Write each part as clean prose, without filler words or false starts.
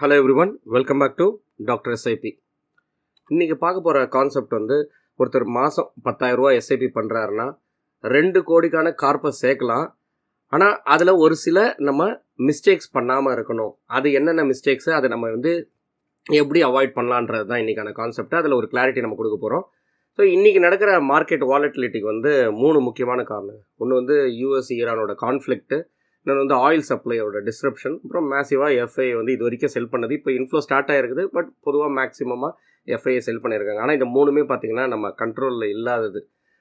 Hello everyone, welcome back to doctor S I P. இன்றைக்கி பார்க்க போகிற கான்செப்ட் வந்து ஒருத்தர் மாதம் 10,000 ரூபா எஸ்ஐபி பண்ணுறாருன்னா 2 கோடிக்கான கார்பஸ் சேர்க்கலாம். ஆனால் அதில் ஒரு சில நம்ம மிஸ்டேக்ஸ் பண்ணாமல் இருக்கணும். அது என்னென்ன மிஸ்டேக்ஸு, அதை நம்ம எப்படி அவாய்ட் பண்ணலான்றது தான் இன்றைக்கான கான்செப்ட். அதில் ஒரு கிளாரிட்டி நம்ம கொடுக்க போகிறோம். ஸோ இன்றைக்கி நடக்கிற மார்க்கெட் வாலட்டிலிட்டிக்கு 3 முக்கியமான காரணம். ஒன்று யூஎஸ் ஈரானோட கான்ஃப்ளிக்ட்டு, இன்னொன்று ஆயில் சப்ளையோட டிஸ்ரப்ஷன், அப்புறம் மேசிவாக எஃப்ஐ இது வரைக்கும் செல் பண்ணது. இப்போ இன்ஃப்ளோ ஸ்டார்ட் ஆகிருக்குது, பட் பொதுவாக மேக்ஸிமமாக எஃப்ஐயை செல் பண்ணியிருக்காங்க. ஆனால் இந்த 3மே பார்த்திங்கன்னா நம்ம கண்ட்ரோலில் இல்லாதது.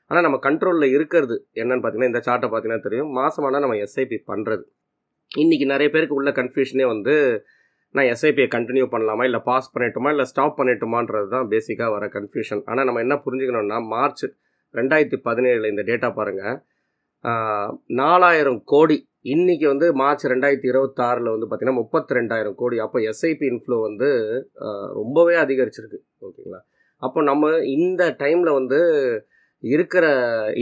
ஆனால் நம்ம கண்ட்ரோலில் இருக்கிறது என்னென்னு பார்த்தீங்கன்னா, இந்த சார்ட்டை பார்த்தீங்கன்னா தெரியும். மாதமானால் நம்ம எஸ்ஐபி பண்ணுறது. இன்றைக்கி நிறைய பேருக்கு உள்ள கன்ஃபியூஷனே நான் எஸ்ஐபியை கண்டினியூ பண்ணலாமா, இல்லை பாஸ் பண்ணிட்டோமா, இல்லை ஸ்டாப் பண்ணிட்டோமான்றது தான் பேசிக்காக வர கன்ஃபியூஷன். ஆனால் நம்ம என்ன புரிஞ்சுக்கணுன்னா, மார்ச் 2017 இந்த டேட்டா பாருங்கள், 4000 கோடி. இன்றைக்கி மார்ச் 2026 பார்த்திங்கன்னா 32,000 கோடி. அப்போ எஸ்ஐபி இன்ஃப்ளோ ரொம்பவே அதிகரிச்சிருக்கு. ஓகேங்களா? அப்போ நம்ம இந்த டைமில் இருக்கிற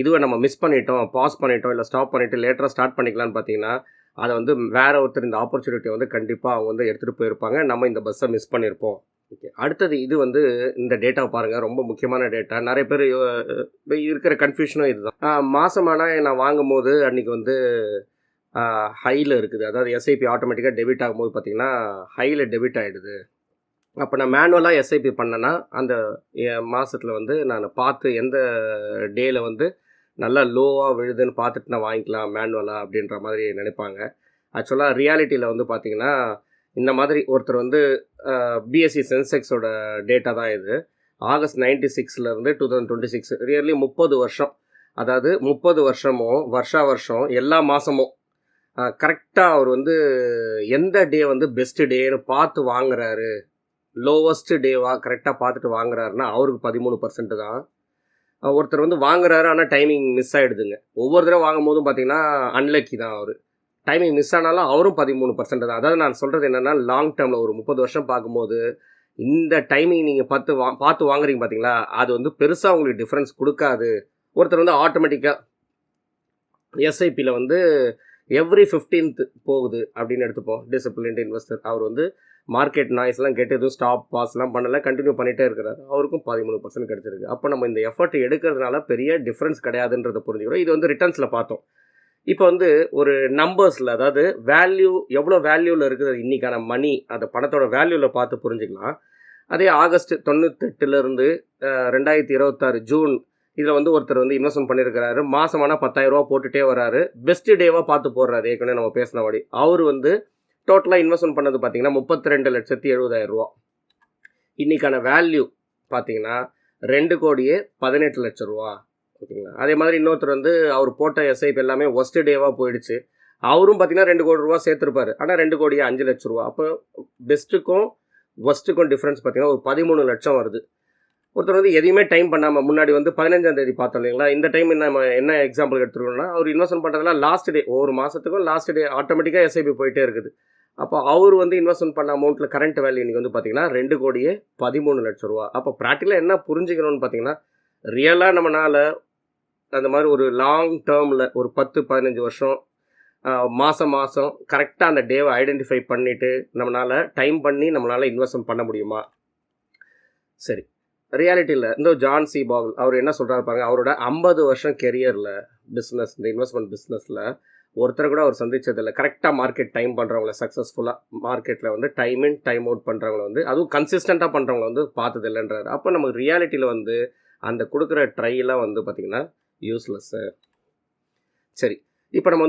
இதுவை நம்ம மிஸ் பண்ணிட்டோம், பாஸ் பண்ணிட்டோம், இல்லை ஸ்டாப் பண்ணிவிட்டு லேட்டராக ஸ்டார்ட் பண்ணிக்கலான்னு பார்த்தீங்கன்னா, அதை வேறு ஒருத்தர் இந்த ஆப்பர்ச்சுனிட்டியை கண்டிப்பாக அவங்க எடுத்துகிட்டு போயிருப்பாங்க. நம்ம இந்த பஸ்ஸை மிஸ் பண்ணியிருப்போம். ஓகே, அடுத்தது இது இந்த டேட்டாவை பாருங்கள், ரொம்ப முக்கியமான டேட்டா. நிறைய பேர் இருக்கிற கன்ஃபியூஷனும் இதுதான். மாதமானால் நான் வாங்கும் போது அன்றைக்கி ஹையில் இருக்குது. அதாவது எஸ்ஐபி ஆட்டோமேட்டிக்காக டெபிட் ஆகும்போது பார்த்திங்கன்னா ஹையில் டெபிட் ஆகிடுது. அப்போ நான் மேனுவலாக எஸ்ஐபி பண்ணேன்னா அந்த மாதத்தில் நான் பார்த்து எந்த டேயில் நல்லா லோவாக விழுதுன்னு பார்த்துட்டு நான் வாங்கிக்கலாம் மேனுவலாக அப்படின்ற மாதிரி நினைப்பாங்க. ஆக்சுவலாக ரியாலிட்டியில் பார்த்திங்கன்னா இந்த மாதிரி ஒருத்தர் பிஎஸ்சி சென்செக்ஸோட டேட்டா தான் இது. ஆகஸ்ட் 96 2026 ரியர்லி 30 வருஷம். அதாவது 30 வருஷமும் வருஷம் எல்லா மாதமும் கரெக்டாக அவர் எந்த டே பெஸ்ட்டு டேன்னு பார்த்து வாங்குறாரு, லோவஸ்ட்டு டேவாக கரெக்டாக பார்த்துட்டு வாங்குறாருன்னா அவருக்கு 13% தான். ஒருத்தர் வாங்குறாரு, ஆனால் டைமிங் மிஸ் ஆகிடுதுங்க. ஒவ்வொரு தடவை வாங்கும் போதும் பார்த்திங்கன்னா அன்லக்கி தான் அவர். டைமிங் மிஸ் ஆனாலும் அவரும் 13% தான். அதாவது நான் சொல்கிறது என்னென்னா, லாங் டேர்மில் ஒரு 30 வருஷம் பார்க்கும்போது இந்த டைமிங் நீங்கள் பார்த்து வாங்குறீங்க பார்த்தீங்களா, அது பெருசாக உங்களுக்கு டிஃப்ரென்ஸ் கொடுக்காது. ஒருத்தர் ஆட்டோமேட்டிக்காக எஸ்ஐபியில் எவ்ரி 15th போகுது அப்படின்னு எடுத்துப்போம். Disciplined investor. அவர் மார்க்கெட் நாய்ஸ்லாம் கேட்டு எதுவும் ஸ்டாப் பாஸ்லாம் பண்ணலை, கண்டினியூ பண்ணிகிட்டே இருக்கிறார். அவருக்கும் 13% கிடச்சிருக்கு. அப்போ நம்ம இந்த எஃபர்ட் எடுக்கிறதுனால பெரிய டிஃப்ரென்ஸ் கிடையாதுன்றதை புரிஞ்சுக்கிறோம். இது ரிட்டர்ன்ஸில் பார்த்தோம். இப்போ ஒரு நம்பர்ஸில், அதாவது வேல்யூ எவ்வளோ வேல்யூவில் இருக்குது இன்றைக்கான மணி, அந்த பணத்தோட வேல்யூவில் பார்த்து புரிஞ்சுக்கலாம். அதே ஆகஸ்ட் 98 2026 ஜூன் இதில் ஒருத்தர் இன்வெஸ்ட்மெண்ட் பண்ணியிருக்கிறாரு. மாதமான 10,000 ரூபா போட்டுகிட்டே வராரு. பெஸ்ட்டு டேவாக பார்த்து போடுறாரு. ஏற்கனவே நம்ம பேசினபடி அவர் டோட்டலாக இன்வெஸ்ட்மெண்ட் பண்ணது பார்த்திங்கன்னா 32,70,000 ரூபா. இன்றைக்கான வேல்யூ பார்த்திங்கன்னா 2,18,00,000 ரூபா. ஓகேங்களா? அதே மாதிரி இன்னொருத்தர் அவர் போட்ட எஸ்ஐபி எல்லாமே ஒஸ்ட்டு டேவாக போயிடுச்சு. அவரும் பார்த்திங்கன்னா 2 கோடி ரூபா சேர்த்துருப்பார். ஆனால் 2,05,00,000 ரூபா. அப்போ பெஸ்ட்டுக்கும் ஒஸ்ட்டுக்கும் டிஃப்ரென்ஸ் பார்த்திங்கன்னா ஒரு 13 லட்சம் வருது. ஒருத்தர் எதையுமே டைம் பண்ணாமல் முன்னாடி 15ஆம் தேதி பார்த்தோம் இல்லைங்களா, இந்த டைம் நம்ம என்ன எக்ஸாம்பிள் எடுத்துருக்கோம்னா, அவர் இன்வெஸ்ட்மெண்ட் பண்ணுறதுலாம் லாஸ்ட் டே, ஒவ்வொரு மாதத்துக்கும் லாஸ்ட் டே ஆட்டோமேட்டிக்காக எஸ்ஐபி போயிட்டே இருக்குது. அப்போ அவர் இன்வெஸ்ட்மெண்ட் பண்ண அமௌண்ட்டில் கரண்ட் வேல்யூ இன்றைக்கி பார்த்திங்கன்னா 2,13,00,000 ரூபா. அப்போ ப்ராக்டிக்கலாக என்ன புரிஞ்சுக்கணும்னு பார்த்திங்கன்னா, ரியலாக நம்மளால் அந்த மாதிரி ஒரு லாங் டேர்மில் ஒரு 10-15 வருஷம் மாதம் கரெக்டாக அந்த டேவை ஐடென்டிஃபை பண்ணிவிட்டு நம்மளால் டைம் பண்ணி நம்மளால் இன்வெஸ்ட்மெண்ட் பண்ண முடியுமா? சரி, ரியாலிட்டியில் இந்த ஜான் சி பாவல் அவர் என்ன சொல்கிறாரு பாருங்கள். அவரோட 50 வருஷம் கெரியரில் பிஸ்னஸ், இந்த இன்வெஸ்ட்மெண்ட் பிஸ்னஸில் ஒருத்தர் கூட அவர் சந்தித்ததில்லை. கரெக்டாக மார்க்கெட் டைம் பண்ணுறவங்கள, சக்ஸஸ்ஃபுல்லாக மார்க்கெட்டில் டைம் இன் டைம் அவுட் பண்ணுறவங்கள அதுவும் கன்சிஸ்டண்ட்டாக பண்ணுறவங்கள பார்த்ததில்லைன்றாரு. அப்போ நமக்கு ரியாலிட்டியில் அந்த கொடுக்குற ட்ரையெல்லாம் பார்த்திங்கன்னா யூஸ்லெஸ்ஸு. சரி, இப்போ நம்ம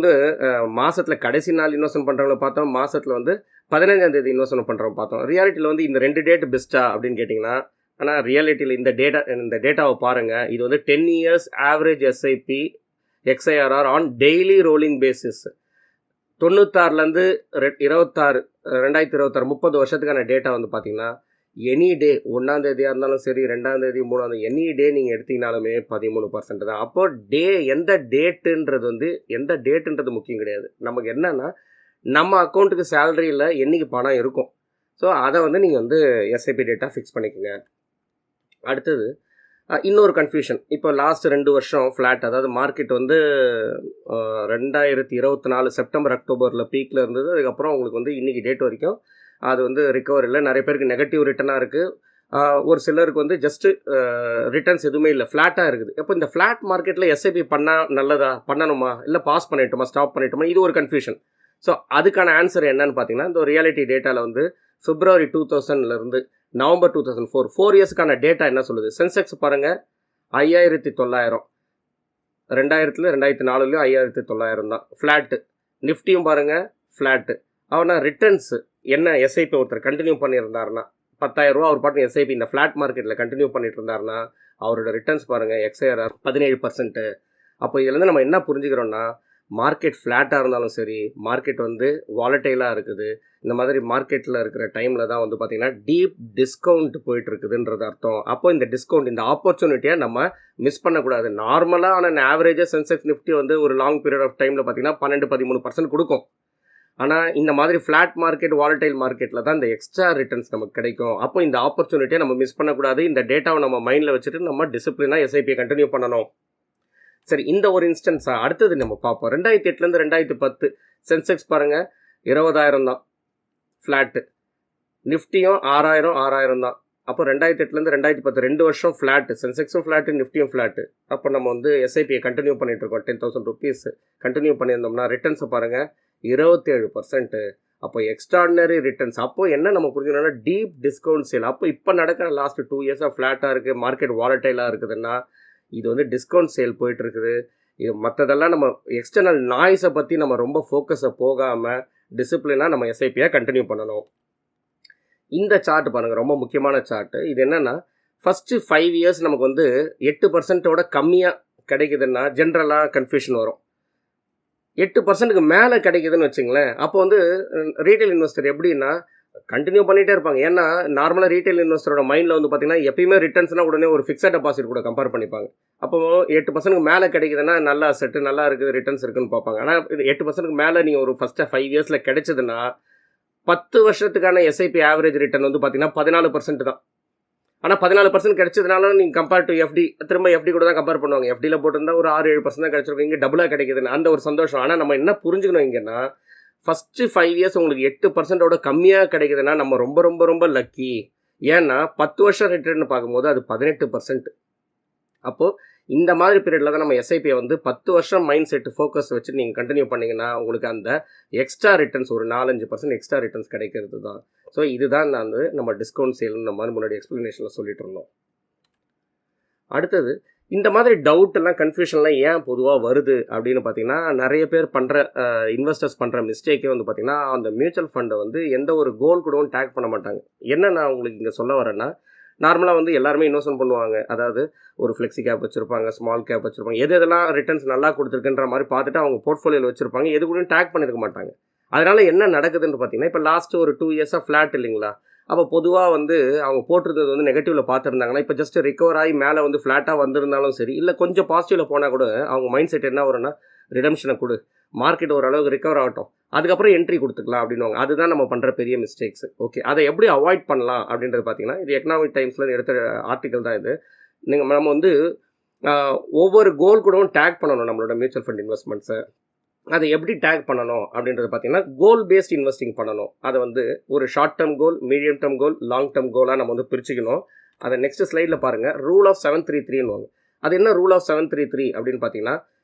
மாதத்தில் கடைசி நாள் இன்வெஸ்ட்மெண்ட் பண்ணுறவங்கள பார்த்தோம். மாதத்தில் 15ஆம் தேதி இன்வெஸ்ட்மெண்ட் பண்ணுறவங்க பார்த்தோம். ரியாலிட்டியில் இந்த 2 டேட் பெஸ்ட்டா அப்படின்னு கேட்டிங்கன்னா, ஆனால் ரியாலிட்டியில் இந்த டேட்டாவை பாருங்கள். இது 10 years average SIP XIRR on daily rolling basis. 96 2026 30 வருஷத்துக்கான டேட்டா பார்த்திங்கன்னா எனி டே 1ஆம் தேதியாக இருந்தாலும் சரி, 2ஆம் தேதி 3ஆம் தேதி, எனி டே நீங்கள் எடுத்திங்கனாலுமே 13% தான். அப்போ டே எந்த டேட்டுன்றது முக்கியம் கிடையாது. நமக்கு என்னென்னா நம்ம அக்கௌண்ட்டுக்கு சேலரியில் என்றைக்கு பணம் இருக்கும். ஸோ அதை நீங்கள் எஸ்ஐபி டேட்டா ஃபிக்ஸ் பண்ணிக்கோங்க. அடுத்தது இன்னொரு கன்ஃபியூஷன். இப்போ லாஸ்ட் 2 வருஷம் ஃப்ளாட், அதாவது மார்க்கெட் 2024 செப்டம்பர் அக்டோபரில் பீக்கில் இருந்தது. அதுக்கப்புறம் உங்களுக்கு இன்றைக்கி டேட் வரைக்கும் அது வந்து ரிகவர் இல்லை. நிறைய பேருக்கு நெகட்டிவ் ரிட்டர்னாக இருக்குது. ஒரு சிலருக்கு வந்து ஜஸ்ட்டு ரிட்டர்ன்ஸ் எதுவுமே இல்லை, ஃப்ளாட்டாக இருக்குது. அப்போ இந்த ஃப்ளாட் மார்க்கெட்டில் எஸ்ஐபி பண்ணால் நல்லதா, பண்ணணுமா, இல்லை பாஸ் பண்ணிட்டோமா, ஸ்டாப் பண்ணிட்டோமா, இது ஒரு கன்ஃபியூஷன். ஸோ அதுக்கான ஆன்சர் என்னன்னு பார்த்தீங்கன்னா, இந்த ரியாலிட்டி டேட்டாவில் வந்து February 2000 November 2004 4 இயர்ஸுக்கான டேட்டா என்ன சொல்லுது? சென்செக்ஸ் பாருங்கள் 5900, 2004 5900 தான் ஃப்ளாட்டு. நிஃப்டியும் பாருங்கள் ஃப்ளாட்டு. அவனா ரிட்டர்ன்ஸு என்ன எஸ்ஐபி ஒருத்தர் கண்டினியூ பண்ணியிருந்தாருன்னா 10,000 அவர் பாட்டு எஸ்ஐபி இந்த ஃப்ளாட் மார்க்கெட்டில் கண்டினியூ பண்ணிட்டு இருந்தாருன்னா அவரோட ரிட்டர்ன்ஸ் பாருங்கள் எக்ஸ்ஐஆர் 17%. அப்போ இதுலேருந்து நம்ம என்ன புரிஞ்சுக்கிறோன்னா, மார்க்கெட் ஃப்ளாட்டாக இருந்தாலும் சரி, மார்க்கெட் வந்து வாலட்டைலாக இருக்குது, இந்த மாதிரி மார்க்கெட்டில் இருக்கிற டைமில் தான் வந்து பார்த்திங்கன்னா டீப் டிஸ்கவுண்ட் போயிட்டுருக்குதுன்றது அர்த்தம். அப்போ இந்த டிஸ்கவுண்ட், இந்த ஆப்பர்ச்சுனிட்டியை நம்ம மிஸ் பண்ணக்கூடாது. நார்மலாக ஆனால் ஆவரேஜாக சென்செக்ஸ் நிஃப்டி வந்து ஒரு லாங் பீரியட் ஆஃப் டைமில் பார்த்திங்கன்னா 12-13% கொடுக்கும். ஆனால் இந்த மாதிரி ஃப்ளாட் மார்க்கெட், வாலட்டைல் மார்க்கெட்டில் தான் இந்த எக்ஸ்ட்ரா ரிட்டர்ன்ஸ் நமக்கு கிடைக்கும். அப்போ இந்த ஆப்பர்ச்சுனிட்டியை நம்ம மிஸ் பண்ணக்கூடாது. இந்த டேட்டாவை நம்ம மைண்டில் வச்சுட்டு நம்ம டிசிப்ளினாக எஸ்ஐபியை கண்டினியூ பண்ணணும். சரி, இந்த ஒரு இன்ஸ்டன்ஸாக அடுத்தது நம்ம பார்ப்போம். 2008 2010 சென்செக்ஸ் பாருங்கள் 20,000 தான் ஃப்ளாட்டு, நிஃப்டியும் 6,000 தான். அப்போ 2008 2010 2 வருஷம் ஃப்ளாட்டு, சென்செக்ஸும் ஃப்ளாட்டு, நிஃப்டியும் ஃப்ளாட்டு. அப்போ நம்ம வந்து எஸ்ஐபியை கண்டினியூ பண்ணிகிட்டு இருக்கோம். 10,000 rupees கண்டினியூ பண்ணியிருந்தோம்னா ரிட்டர்ன்ஸை பாருங்கள் 27%. அப்போ எக்ஸ்ட்ராடினரி ரிட்டர்ன்ஸ். அப்போ என்ன நம்ம புரிஞ்சுக்கணும்னா டீப் டிஸ்கவுண்ட் சேல். அப்போ இப்போ நடக்கிற லாஸ்ட் 2 இயர்ஸாக ஃப்ளாட்டாக இருக்குது, மார்க்கெட் வாலட்டைலாக இருக்குதுன்னா இது வந்து டிஸ்கவுண்ட் சேல் போயிட்டுருக்குது. இது மற்றதெல்லாம் நம்ம எக்ஸ்டர்னல் நாய்ஸை பற்றி நம்ம ரொம்ப ஃபோக்கஸை போகாமல் டிசிப்ளினாக நம்ம எஸ்ஐபியை கண்டினியூ பண்ணணும். இந்த சார்ட் பாருங்கள், ரொம்ப முக்கியமான சார்ட்டு. இது என்னென்னா ஃபஸ்ட்டு 5 இயர்ஸ் நமக்கு வந்து 8% கம்மியாக கிடைக்குதுன்னா ஜென்ரலாக கன்ஃபியூஷன் வரும். 8%க்கு மேலே கிடைக்குதுன்னு வச்சுங்களேன், அப்போ வந்து ரீட்டைல் இன்வெஸ்டர் எப்படின்னா கண்டினியூ பண்ணிகிட்டே இருப்பாங்க. ஏன்னா நார்மலாக ரீட்டைல் இன்வெஸ்டரோட மைண்டில் வந்து பார்த்திங்கன்னா எப்பயுமே ரிட்டர்ன்ஸ்னால் உடனே ஒரு ஃபிக்ஸட் டெபாசிட் கூட கம்பேர் பண்ணிப்பாங்க. அப்போது 8%க்கு மேலே கிடைக்குதுன்னா நல்ல அசெட்டு, நல்லா இருக்குது, ரிட்டர்ன்ஸ் இருக்குதுன்னு பார்ப்பாங்க. ஆனால் 8%க்கு மேலே நீங்கள் ஒரு ஃபஸ்ட்டு 5 இயர்ஸில் கிடைச்சதுன்னா 10 வருஷத்துக்கான எஸ்ஐபி ஆவரேஜ் ரிட்டர்ன் வந்து பார்த்திங்கன்னா 14% தான். ஆனால் 14% கிடைச்சதுனால நீங்கள் கம்பேர் டு எஃப்டி, திரும்ப எஃப்டி கூட தான் கம்பேர் பண்ணுவாங்க. எஃப்டியில் போட்டிருந்தா ஒரு 6-7% தான் கிடைச்சிருக்கும், இங்கே டபுளாக கிடைக்குதுன்னு அந்த ஒரு சந்தோஷம். ஆனால் நம்ம என்ன புரிஞ்சுக்கணும் இங்கன்னா, ஃபஸ்ட்டு 5 இயர்ஸ் உங்களுக்கு 8%ஓட கம்மியாக கிடைக்குதுன்னா நம்ம ரொம்ப ரொம்ப ரொம்ப லக்கி. ஏன்னா 10 வருஷம் ரிட்டர்ன் பார்க்கும்போது அது 18%. அப்போது இந்த மாதிரி பீரியடில் தான் நம்ம எஸ்ஐபியை வந்து 10 வருஷம் மைண்ட் செட்டு ஃபோக்கஸ் வச்சு நீங்கள் கண்டினியூ பண்ணிங்கன்னா உங்களுக்கு அந்த எக்ஸ்ட்ரா ரிட்டர்ன்ஸ் ஒரு 4-5% எக்ஸ்ட்ரா ரிட்டர்ன்ஸ் கிடைக்கிறது தான். ஸோ இதுதான் நான் வந்து நம்ம டிஸ்கவுண்ட் சேல்னு நம்ம முன்னாடி எக்ஸ்ப்ளனேஷனில் சொல்லிட்டு இருந்தோம். அடுத்தது இந்த மாதிரி டவுட்டெல்லாம் கன்ஃபியூஷன்லாம் ஏன் பொதுவாக வருது அப்படின்னு பார்த்தீங்கன்னா, நிறைய பேர் பண்ணுற இன்வெஸ்டர்ஸ் பண்ணுற மிஸ்டேக்கே வந்து பார்த்திங்கன்னா, அந்த மியூச்சுவல் ஃபண்டை வந்து எந்த ஒரு கோல் கூடவும் டேக் பண்ண மாட்டாங்க. என்ன நான் உங்களுக்கு இங்கே சொல்ல வரேன்னா, நார்மலாக வந்து எல்லாருமே இன்வெஸ்ட்மெண்ட் பண்ணுவாங்க. அதாவது ஒரு ஃப்ளெக்ஸி கேப் வச்சுருப்பாங்க, ஸ்மால் கேப் வச்சுருப்பாங்க, எதெல்லாம் ரிட்டர்ன்ஸ் நல்லா கொடுத்துருக்குன்ற மாதிரி பார்த்துட்டு அவங்க போர்ட்ஃபோலியோவில் வச்சுருப்பாங்க, எது கூட டேக் பண்ணியிருக்க மாட்டாங்க. அதனால் என்ன நடக்குதுன்னு பார்த்தீங்கன்னா, இப்போ லாஸ்ட்டு ஒரு 2 இயர்ஸாக ஃப்ளாட் இல்லைங்களா, அப்போ பொதுவாக வந்து அவங்க போட்டிருந்தது வந்து நெகட்டிவில் பார்த்துருந்தாங்கன்னா இப்போ ஜஸ்ட் ரிகவர் ஆகி மேலே வந்து ஃப்ளாட்டாக வந்திருந்தாலும் சரி, இல்லை கொஞ்சம் பாசிட்டிவில் போனால் கூட அவங்க மைண்ட் செட் என்ன வரும்னா, ரிடம்ஷனை கொடு, மார்க்கெட் ஓரளவுக்கு ரிகவர் ஆகட்டும், அதுக்கப்புறம் என்ட்ரி கொடுத்துக்கலாம் அப்படின்வாங்க. அதுதான் நம்ம பண்ணுற பெரிய மிஸ்டேக்ஸ். ஓகே, அதை எப்படி அவாய்ட் பண்ணலாம் அப்படின்றது பார்த்தீங்கன்னா, இது எக்கனாமிக் டைம்ஸில் எடுத்த ஆர்டிக்கல் தான் இது. நம்ம வந்து ஒவ்வொரு கோல் கூடவும் டேக் பண்ணணும் நம்மளோட மியூச்சுவல் ஃபண்ட் இன்வெஸ்ட்மெண்ட்ஸை. அதை எப்படி டேக் பண்ணணும் அப்படின்றது பார்த்தீங்கன்னா, கோல் பேஸ்ட் இன்வெஸ்டிங் பண்ணணும். அதை வந்து ஒரு short term goal, medium term goal, long term கோலாக நம்ம வந்து பிரிச்சுக்கணும். அதை நெக்ஸ்ட் ஸ்லைடில் பாருங்கள், ரூல் ஆஃப் 733 அது என்ன ரூல் ஆஃப் 733 அப்படின்னு பார்த்தீங்கன்னா,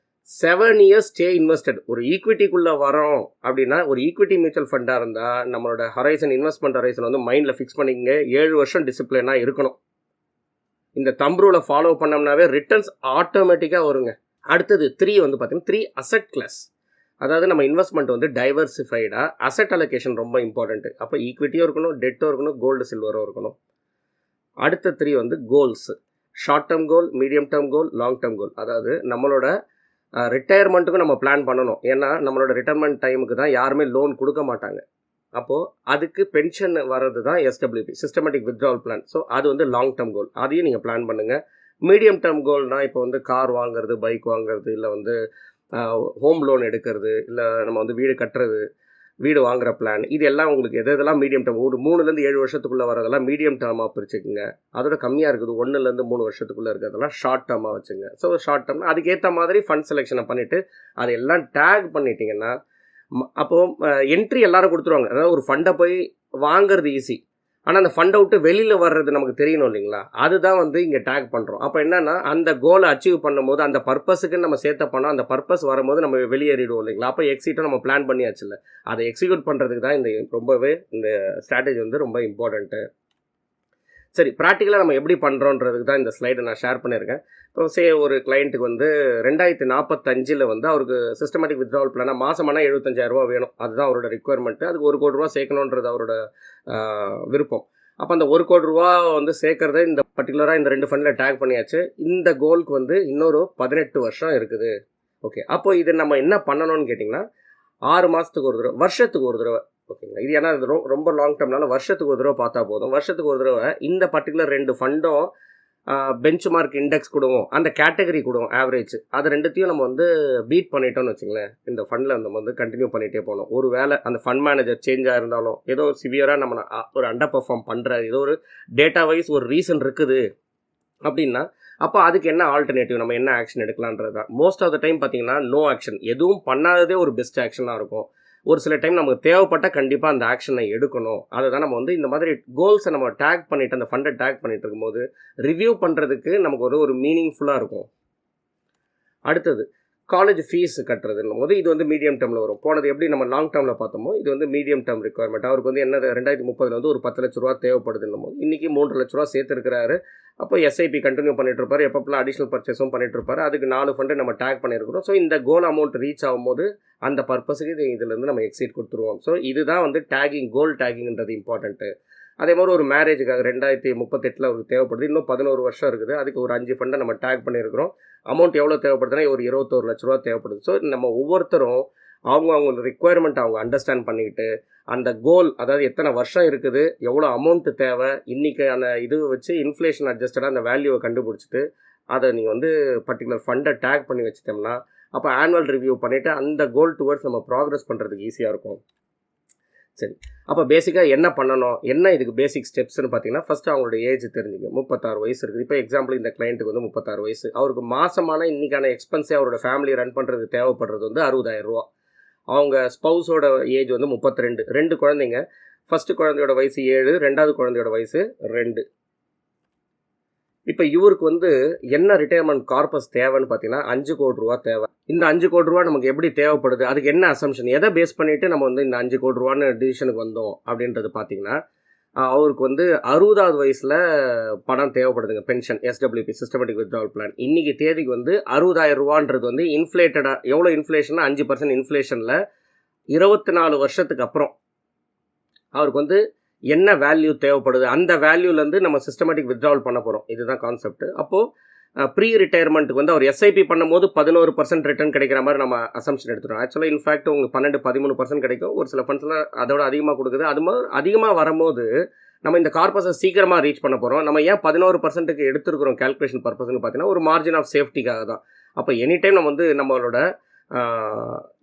7 இயர்ஸ் ஸ்டே இன்வெஸ்டட். ஒரு ஈக்விட்டிக்குள்ளே வரோம் அப்படின்னா, ஒரு ஈக்விட்டி மியூச்சுவல் ஃபண்டாக இருந்தால் நம்மளோட ஹரைசன், இன்வெஸ்ட்மெண்ட் ஹரைசன் வந்து மைண்டில் ஃபிக்ஸ் பண்ணிங்க. 7 வருஷம் டிசிப்ளினாக இருக்கணும். இந்த தம் ரூலை ஃபாலோ பண்ணோம்னாவே ரிட்டர்ன்ஸ் ஆட்டோமேட்டிக்காக வருங்க. அடுத்தது 3 வந்து பார்த்தீங்கன்னா 3 அசெட் கிளாஸ். அதாவது நம்ம இன்வெஸ்ட்மெண்ட் வந்து டைவர்சிஃபைடாக, அசெட் அலோகேஷன் ரொம்ப இம்பார்ட்டண்ட்டு. அப்போ ஈக்விட்டியும் இருக்கணும், டெட்டும் இருக்கணும், கோல்டு சில்வரும் இருக்கணும். அடுத்த 3 வந்து goals. Short term goal, medium term goal, long term goal. அதாவது நம்மளோட ரிட்டையர்மெண்ட்டுக்கும் நம்ம பிளான் பண்ணணும். ஏன்னா நம்மளோட ரிட்டையர்மெண்ட் டைமுக்கு தான் யாருமே லோன் கொடுக்க மாட்டாங்க. அப்போது அதுக்கு பென்ஷன் வர்றது தான் SWP, systematic withdrawal plan. So அது வந்து லாங் டேர்ம் கோல், அதையும் நீங்கள் பிளான் பண்ணுங்கள். மீடியம் டேர்ம் கோல்னால் இப்போ வந்து கார் வாங்குறது, பைக் வாங்குறது, இல்லை வந்து ஹோம் லோன் எடுக்கிறது, இல்லை நம்ம வந்து வீடு கட்டுறது, வீடு வாங்குகிற பிளான், இது எல்லாம் உங்களுக்கு எதெல்லாம் மீடியம் டேர்ம், ஒரு 3-7 வருஷத்துக்குள்ளே வரதெல்லாம் மீடியம் டேர்மாக பிரிச்சுக்குங்க. அதோட கம்மியாக இருக்குது 1-3 வருஷத்துக்குள்ளே இருக்கிறதெல்லாம் ஷார்ட் டேர்மாக வச்சுங்க. ஸோ ஷார்ட் டேர்ம் அதுக்கேற்ற மாதிரி ஃபண்ட் செலெக்ஷனை பண்ணிவிட்டு அதையெல்லாம் டேக் பண்ணிட்டீங்கன்னா அப்போது என்ட்ரி எல்லாரும் கொடுத்துருவாங்க. அதாவது ஒரு ஃபண்டை போய் வாங்குறது ஈஸி. ஆனால் அந்த ஃபண்டை விட்டு வெளியில் வர்றது நமக்கு தெரியணும் இல்லைங்களா? அதுதான் வந்து இங்கே டேக் பண்ணுறோம். அப்போ என்னன்னா அந்த கோலை அச்சீவ் பண்ணும்போது அந்த பர்பஸுக்கு நம்ம சேர்த்த பணம் அந்த பர்பஸ் வரும்போது நம்ம வெளியேறிடுவோம் இல்லைங்களா? அப்போ எக்ஸிட்டும் நம்ம பிளான் பண்ணியாச்சு இல்லை, அதை எக்ஸிக்யூட் பண்ணுறதுக்கு தான் ரொம்பவே இந்த ஸ்ட்ராட்டஜி வந்து ரொம்ப இம்பார்ட்டண்ட்டு. சரி, ப்ராக்டிக்கலாக நம்ம எப்படி பண்ணுறோன்றதுக்கு தான் இந்த ஸ்லைடை நான் ஷேர் பண்ணியிருக்கேன். இப்போ ஒரு கிளைண்ட்டுக்கு வந்து 2045 வந்து அவருக்கு சிஸ்டமேட்டிக் வித்ட்ராவல் பிளானாக மாதமானா 75,000 வேணும். அதுதான் அவரோட ரிக்குவயர்மெண்ட்டு. அதுக்கு 1 கோடி ரூபா சேர்க்கணுன்றது அவரோட விருப்பம். அப்போ அந்த 1 கோடி ரூபா வந்து சேர்க்கறத இந்த பர்டிகுலராக இந்த 2 ஃபண்டில் டேக் பண்ணியாச்சு. இந்த கோலுக்கு வந்து இன்னொரு 18 வருஷம் இருக்குது. ஓகே, அப்போ இது நம்ம என்ன பண்ணணும்னு கேட்டிங்கன்னா 6 மாதத்துக்கு ஒரு தடவை, வருஷத்துக்கு ஒரு தடவை. ஓகேங்களா? இது ஏன்னா இது ரொம்ப லாங் டேர்ம்னால வருஷத்துக்கு ஒரு தடவை பார்த்தா போதும். வருஷத்துக்கு ஒரு தடவை இந்த பர்டிகுலர் 2 ஃபண்டும் பெஞ்ச் மார்க் இண்டெக்ஸ் கொடுவோம், அந்த கேட்டகரி கொடுவோம் ஆவரேஜ், அது ரெண்டுத்தையும் நம்ம வந்து பீட் பண்ணிட்டோம்னு வச்சுங்களேன். இந்த ஃபண்டில் நம்ம வந்து கண்டினியூ பண்ணிகிட்டே போகணும். ஒரு வேளை அந்த ஃபண்ட் மேனேஜர் சேஞ்சாக இருந்தாலும், ஏதோ சிவியராக நம்ம ஒரு அண்டர் பர்ஃபார்ம் பண்ணுறாரு, ஏதோ ஒரு டேட்டா வைஸ் ஒரு ரீசன் இருக்குது அப்படின்னா, அப்போ அதுக்கு என்ன ஆல்டர்னேட்டிவ், நம்ம என்ன ஆக்ஷன் எடுக்கலான்றது தான். மோஸ்ட் ஆஃப் த டைம் பார்த்தீங்கன்னா நோ ஆக்ஷன், எதுவும் பண்ணாததே ஒரு பெஸ்ட் ஆக்ஷனாக இருக்கும். ஒரு சில டைம் நமக்கு தேவைப்பட்டால் கண்டிப்பாக அந்த ஆக்ஷனை எடுக்கணும். அதை தான் நம்ம வந்து இந்த மாதிரி கோல்ஸை நம்ம டேக் பண்ணிவிட்டு அந்த ஃபண்டை டேக் பண்ணிட்டு இருக்கும்போது ரிவ்யூ பண்ணுறதுக்கு நமக்கு ஒரு மீனிங்ஃபுல்லாக இருக்கும். அடுத்தது காலேஜ் ஃபீஸ் கட்டுறதுன்னும் போது இது வந்து மீடியம் டேர்மில் வரும். போனது எப்படி நம்ம லாங் டேர்மில் பார்த்தோமோ இது வந்து மீடியம் டேர்ம் ரிக்குவயர்மெண்ட். அவருக்கு வந்து என்ன 2030 வந்து ஒரு 10 லட்ச ரூபா தேவைப்படுதுன்னும் போது இன்றைக்கி 3 லட்ச ரூபா சேர்த்துருக்கிறாரு. அப்போ எஸ்ஐபி கண்டினியூ பண்ணிட்டு இருப்பார், எப்பப்பெல்லாம் அடிஷனல் பர்ச்சேஸும் பண்ணிட்டு இருப்பார். அதுக்கு 4 ஃபண்டு நம்ம டேக் பண்ணியிருக்கிறோம். ஸோ இந்த கோல் அமௌண்ட் ரீச் ஆகும்போது அந்த பர்பஸுக்கு இதுலேருந்து நம்ம எக்ஸிட் கொடுத்துருவோம். ஸோ இதுதான் வந்து டேகிங், கோல் டேகிங்ன்றது இம்பார்ட்டன்ட்டு. அதே மாதிரி ஒரு மேரேஜுக்காக 2038 அவருக்கு தேவைப்படுது, இன்னும் 11 வருஷம் இருக்குது, அதுக்கு ஒரு 5 ஃபண்டை நம்ம டேக் பண்ணியிருக்கிறோம். அமௌண்ட் எவ்வளோ தேவைப்படுதுன்னா ஒரு 21 லட்ச ரூபா தேவைப்படுது. ஸோ நம்ம ஒவ்வொருத்தரும் அவங்க ரிக்குவயர்மெண்ட் அவங்க அண்டர்ஸ்டாண்ட் பண்ணிக்கிட்டு அந்த கோல், அதாவது எத்தனை வருஷம் இருக்குது, எவ்வளோ அமௌண்ட்டு தேவை, இன்றைக்கான இது வச்சு இன்ஃப்ளேஷன் அட்ஜஸ்டடாக அந்த வேல்யூவை கண்டுபிடிச்சிட்டு அதை நீங்கள் வந்து பர்டிகுலர் ஃபண்டை டேக் பண்ணி வச்சுட்டோம்னா அப்போ ஆனுவல் ரிவ்யூ பண்ணிவிட்டு அந்த கோல் டுவர்ட்ஸ் நம்ம ப்ராக்ரஸ் பண்ணுறதுக்கு ஈஸியாக இருக்கும். சரி, அப்போ பேசிக்காக என்ன பண்ணணும், என்ன இதுக்கு பேசிக் ஸ்டெப்ஸ்னு பார்த்தீங்கன்னா, ஃபஸ்ட்டு அவங்களோட ஏஜ் தெரிஞ்சுங்க. 36 வயசு இருக்குது. இப்போ எக்ஸாம்பிள் இந்த கிளைண்ட்டுக்கு வந்து 36 வயசு. அவருக்கு மாதமான இன்றைக்கான எக்ஸ்பென்ஸே அவரோட ஃபேமிலி ரன் பண்ணுறதுக்கு தேவைப்படுறது வந்து 60,000 ரூபா. அவங்க ஸ்பௌஸோட ஏஜ் வந்து 32, 2 குழந்தைங்க. ஃபஸ்ட்டு குழந்தையோட வயசு 7, ரெண்டாவது குழந்தையோட வயசு 2. இப்போ இவருக்கு வந்து என்ன ரிட்டையர்மெண்ட் கார்பஸ் தேவைன்னு பார்த்தீங்கன்னா 5 கோடி ரூபா தேவை. இந்த 5 கோடி ரூபா நமக்கு எப்படி தேவைப்படுது, அதுக்கு என்ன அசம்ஷன், எதை பேஸ் பண்ணிவிட்டு நம்ம வந்து இந்த 5 கோடி ரூபான்னு டிசிஷனுக்கு வந்தோம் அப்படின்றது பார்த்தீங்கன்னா, அவருக்கு வந்து 60வது வயசில் பணம் தேவைப்படுதுங்க, pension, SWP systematic withdrawal plan. இன்றைக்கி தேதிக்கு வந்து 60,000 ரூபான்றது வந்து இன்ஃப்ளேட்டடாக எவ்வளோ இன்ஃப்ளேஷன்னா 5% இன்ஃப்ளேஷனில் 24 வருஷத்துக்கு அப்புறம் அவருக்கு வந்து என்ன வேல்யூ தேவைப்படுது, அந்த வேல்யூலேருந்து நம்ம சிஸ்டமேட்டிக் வித்ட்ராவல் பண்ண போகிறோம். இதுதான் கான்செப்ட். அப்போது ப்ரீ ரிட்டையர்மெண்ட்டுக்கு வந்து அவர் எஸ்ஐபி பண்ணும்போது 11% ரிட்டர்ன் கிடைக்கிற மாதிரி நம்ம அசம்ஷன் எடுத்துட்டோம். ஆக்சுவலாக இன்ஃபேக்ட் உங்களுக்கு 12-13% கிடைக்கும். ஒரு சில ஃபண்ட்ஸில் அதோட அதிகமாக கொடுக்குது. அது மாதிரி அதிகமாக வரும்போது நம்ம இந்த கார்பஸை சீக்கிரமாக ரீச் பண்ண போகிறோம். நம்ம ஏன் 11%க்கு எடுத்துருக்கிறோம் கேல்குலேஷன் பர்பஸ்ன்னு பார்த்தீங்கன்னா ஒரு மார்ஜின் ஆஃப் சேஃப்டிக்காக தான். அப்போ எனி டைம் நம்ம வந்து நம்மளோட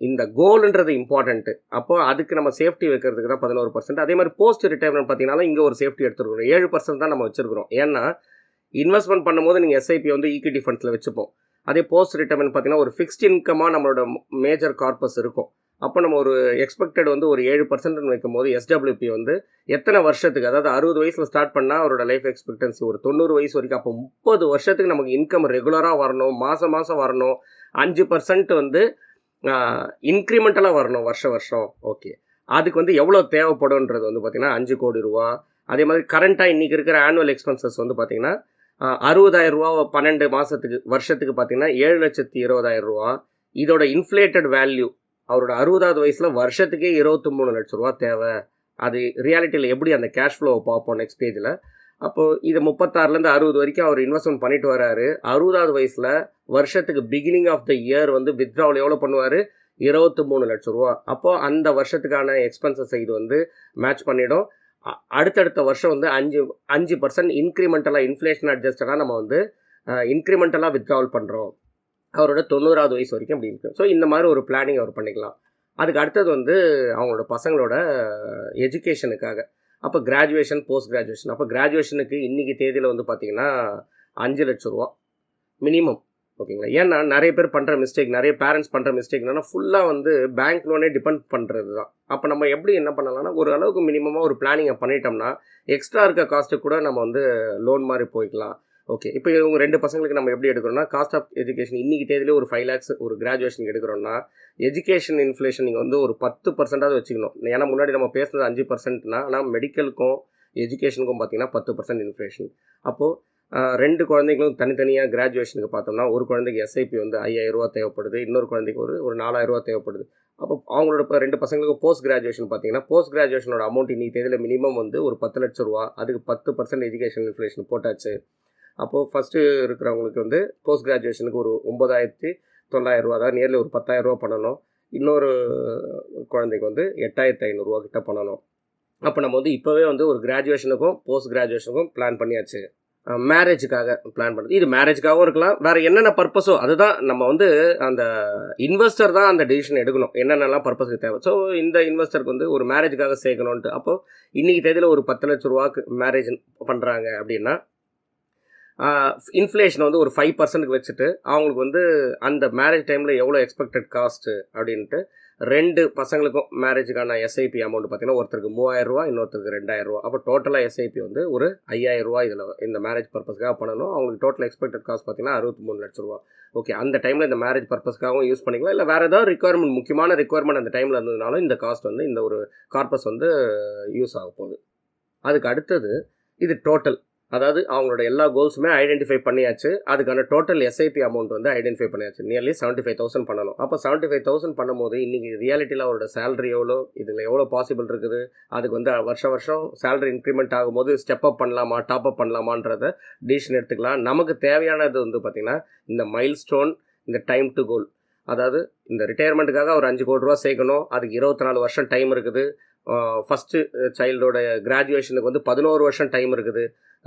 இந்த கோல்ன்றது இம்பார்ட்டண்ட்டு. அப்போ அதுக்கு நம்ம சேஃப்டி வைக்கிறதுக்கு தான் 11%. அதே மாதிரி போஸ்ட் ரிட்டையர்மெண்ட் பார்த்தீங்கன்னா இங்கே ஒரு சேஃப்டி எடுத்துருக்கிறோம். 7% தான் நம்ம வச்சுருக்கிறோம். ஏன்னா இன்வெஸ்ட்மெண்ட் பண்ணும்போது நீங்கள் எஸ்ஐபி வந்து ஈக்விட்டி ஃபண்ட்ஸில் வச்சுப்போம். அதே போஸ்ட் ரிட்டையர்மெண்ட் பார்த்தீங்கன்னா ஒரு ஃபிக்ஸ்ட் இன்கமாக நம்மளோட மேஜர் கார்பஸ் இருக்கும். அப்போ நம்ம ஒரு எக்ஸ்பெக்டட் வந்து ஒரு 7% வைக்கும் போது எஸ்டபிள்யூபி வந்து எத்தனை வருஷத்துக்கு, அதாவது 60 வயசில் ஸ்டார்ட் பண்ணால் அவரோட லைஃப் எக்ஸ்பெக்டன்சி ஒரு 90 வயசு வரைக்கும். அப்போ 30 வருஷத்துக்கு நமக்கு இன்கம் ரெகுலராக வரணும், மாதம் வரணும். 5% வந்து இன்க்ரிமெண்டலாக வரணும் வருஷம். ஓகே, அதுக்கு வந்து எவ்வளோ தேவைப்படும்ன்றது வந்து பார்த்திங்கன்னா 5 கோடி ரூபா. அதே மாதிரி கரண்ட்டாக இன்றைக்கி இருக்கிற ஆனுவல் எக்ஸ்பென்சஸ் வந்து பார்த்திங்கன்னா 60,000 ரூபா 12 மாதத்துக்கு, வருஷத்துக்கு பார்த்திங்கன்னா 7,20,000 ரூபா. இதோட இன்ஃப்ளேட்டட் வேல்யூ அவரோட 60வது வயசில் வருஷத்துக்கே 23 லட்ச ரூபா தேவை. அது ரியாலிட்டியில் எப்படி அந்த கேஷ் ஃப்ளோவை பார்ப்போம் நெக்ஸ்ட் பேஜில். அப்போது இது 36லேருந்து 60 வரைக்கும் அவர் இன்வெஸ்ட்மெண்ட் பண்ணிட்டு வராரு. 60வது வயசில் வருஷத்துக்கு பிகினிங் ஆஃப் த இயர் வந்து வித்ட்ராவல் எவ்வளோ பண்ணுவார், 23 லட்ச ரூபா. அப்போது அந்த வருஷத்துக்கான எக்ஸ்பென்சஸை இது வந்து மேட்ச் பண்ணிடும். அடுத்தடுத்த வருஷம் வந்து 5% இன்க்ரிமெண்டலாக இன்ஃப்ளேஷன் அட்ஜஸ்டடாக நம்ம வந்து இன்க்ரிமெண்டலாக வித்ட்ராவல் பண்ணுறோம். அவரோட 90வது வயசு வரைக்கும் அப்படி இருக்கும். ஸோ இந்த மாதிரி ஒரு பிளானிங் அவர் பண்ணிக்கலாம். அதுக்கு அடுத்தது வந்து அவங்களோட பசங்களோட எஜுகேஷனுக்காக. அப்போ கிராஜுவேஷன், போஸ்ட் கிராஜுவேஷன். அப்போ கிராஜுவேஷனுக்கு இன்றைக்கி தேதியில் வந்து பார்த்திங்கன்னா 5 லட்ச ரூபா மினிமம். ஓகேங்களா. ஏன்னா நிறைய பேர் பண்ணுற மிஸ்டேக், நிறைய பேரண்ட்ஸ் பண்ணுற மிஸ்டேக் என்னன்னா ஃபுல்லாக வந்து பேங்க் லோனே டிபெண்ட் பண்ணுறது தான். அப்போ நம்ம எப்படி என்ன பண்ணலாம்னா ஒரு அளவுக்கு மினிமமாக ஒரு பிளானிங்கை பண்ணிட்டோம்னா எக்ஸ்ட்ரா இருக்க காஸ்ட்டு கூட நம்ம வந்து லோன் மாதிரி போய்க்கலாம். ஓகே, இப்போ இவங்க 2 பசங்களுக்கு நம்ம எப்படி எடுக்கிறோம்னா காஸ்ட் ஆஃப் எஜுகேஷன் இன்றைக்கி தேதியிலே ஒரு 5 lakhs ஒரு கிராஜுவேஷனுக்கு எடுக்கிறோம்னா எஜுகேஷன் இன்ஃப்ளேஷன் நீங்கள் வந்து ஒரு 10% வச்சுக்கணும். ஏன்னா முன்னாடி நம்ம பேசுனது 5%னா, ஆனால் மெடிக்கலுக்கும் எஜுகேஷனுக்கும் பார்த்தீங்கன்னா 10% இன்ஃப்ளேஷன். அப்போது 2 குழந்தைங்களும் தனித்தனியாக கிராஜுவேஷனுக்கு பார்த்தோம்னா ஒரு குழந்தைக்கு எஸ்ஐபி வந்து 5000 ரூபா தேவைப்படுது, இன்னொரு குழந்தைக்கு ஒரு 4000 ரூபா தேவைப்படுது. அப்போ அவங்களோட இப்போ 2 பசங்களுக்கு போஸ்ட் கிராஜுவேஷன் பார்த்தீங்கன்னா போஸ்ட் கிராஜுவேஷனோட அமௌண்ட் இன்றைக்கி தேதியில் மினிமம் வந்து ஒரு 10 லட்ச ரூபா. அதுக்கு 10% எஜுகேஷன் இன்ஃப்ளேஷன் போட்டாச்சு. அப்போது ஃபஸ்ட்டு இருக்கிறவங்களுக்கு வந்து போஸ்ட் கிராஜுவேஷனுக்கு ஒரு 9900 ரூபா, அதாவது நியர்லி ஒரு 10,000 ரூபா பண்ணணும். இன்னொரு குழந்தைக்கு வந்து 8500 ரூபா கிட்ட பண்ணணும். அப்போ நம்ம வந்து இப்போவே வந்து ஒரு கிராஜுவேஷனுக்கும் போஸ்ட் கிராஜுவேஷனுக்கும் பிளான் பண்ணியாச்சு. மேரேஜுக்காக பிளான் பண்ணுறது, இது மேரேஜுக்காகவும் இருக்கலாம், வேறு என்னென்ன பர்பஸோ அதுதான் நம்ம வந்து அந்த இன்வெஸ்டர் தான் அந்த டெசிஷன் எடுக்கணும் என்னென்னலாம் பர்பஸுக்கு தேவை. ஸோ இந்த இன்வெஸ்டருக்கு வந்து ஒரு மேரேஜுக்காக சேர்க்கணுன்ட்டு அப்போது இன்றைக்கி தேதியில் ஒரு 10 லட்ச ரூபாய்க்கு மேரேஜ் பண்ணுறாங்க அப்படின்னா இன்ஃப்ளேஷன் வந்து ஒரு 5% வச்சுட்டு அவங்களுக்கு வந்து அந்த மேரேஜ் டைமில் எவ்வளோ எக்ஸ்பெக்டட் காஸ்ட்டு அப்படின்ட்டு 2 பசங்களுக்கும் மேரேஜுக்கான எஸ்ஐபி அமௌண்ட் பார்த்தீங்கன்னா ஒருத்தருக்கு 3000 ரூபா, இன்னொருத்தருக்கு 2000 ரூபா. அப்போ டோட்டலாக எஸ்ஐபி வந்து ஒரு 5000 ரூபா இதில் இந்த மேரேஜ் பர்பஸ்க்காக பண்ணணும். அவங்களுக்கு டோட்டல் எக்ஸ்பெக்டட் காஸ்ட் பார்த்தீங்கன்னா 63 லட்ச ரூபா. ஓகே, அந்த டைமில் இந்த மேரேஜ் பர்பஸ்க்காகவும் யூஸ் பண்ணிக்கலாம், இல்லை வேறு ஏதாவது ரிக்குவயர்மெண்ட் முக்கியமான ரிக்குவயர்மெண்ட் அந்த டைமில் இருந்ததுனாலும் இந்த காஸ்ட் வந்து இந்த ஒரு கார்பஸ் வந்து யூஸ் ஆக போகுது. அதுக்கு அடுத்தது இது டோட்டல், அதாவது அவங்களோட எல்லா கோல்ஸுமே ஐடென்டிஃபை பண்ணியாச்சு. அதுக்கான டோட்டல் எஸ்ஐபி அமௌண்ட் வந்து ஐடென்டிஃபை பண்ணியாச்சு. நியர்லி 75,000 பண்ணணும். அப்போ 75,000 பண்ணும்போது இன்றைக்கி ரியாலிட்டியில் அவரோட சேலரி எவ்வளோ, இதில் எவ்வளோ பாசிபிள் இருக்குது, அதுக்கு வந்து வருஷம் சேலரி இன்க்ரிமெண்ட் ஆகும்போது ஸ்டெப் அப் பண்ணலாமா, டாப் அப் பண்ணலாமான்றத டிசிஷன் எடுத்துக்கலாம். நமக்கு தேவையானது வந்து பார்த்திங்கன்னா இந்த மைல் ஸ்டோன், இந்த டைம் டு கோல். அதாவது இந்த ரிட்டையர்மெண்ட்டுக்காக ஒரு 5 கோடி ரூபா சேர்க்கணும், அதுக்கு 24 வருஷம் டைம் இருக்குது. ஃபஸ்ட்டு சைல்டோட கிராஜுவேஷனுக்கு வந்து 11 வருஷம் டைம் இருக்குது.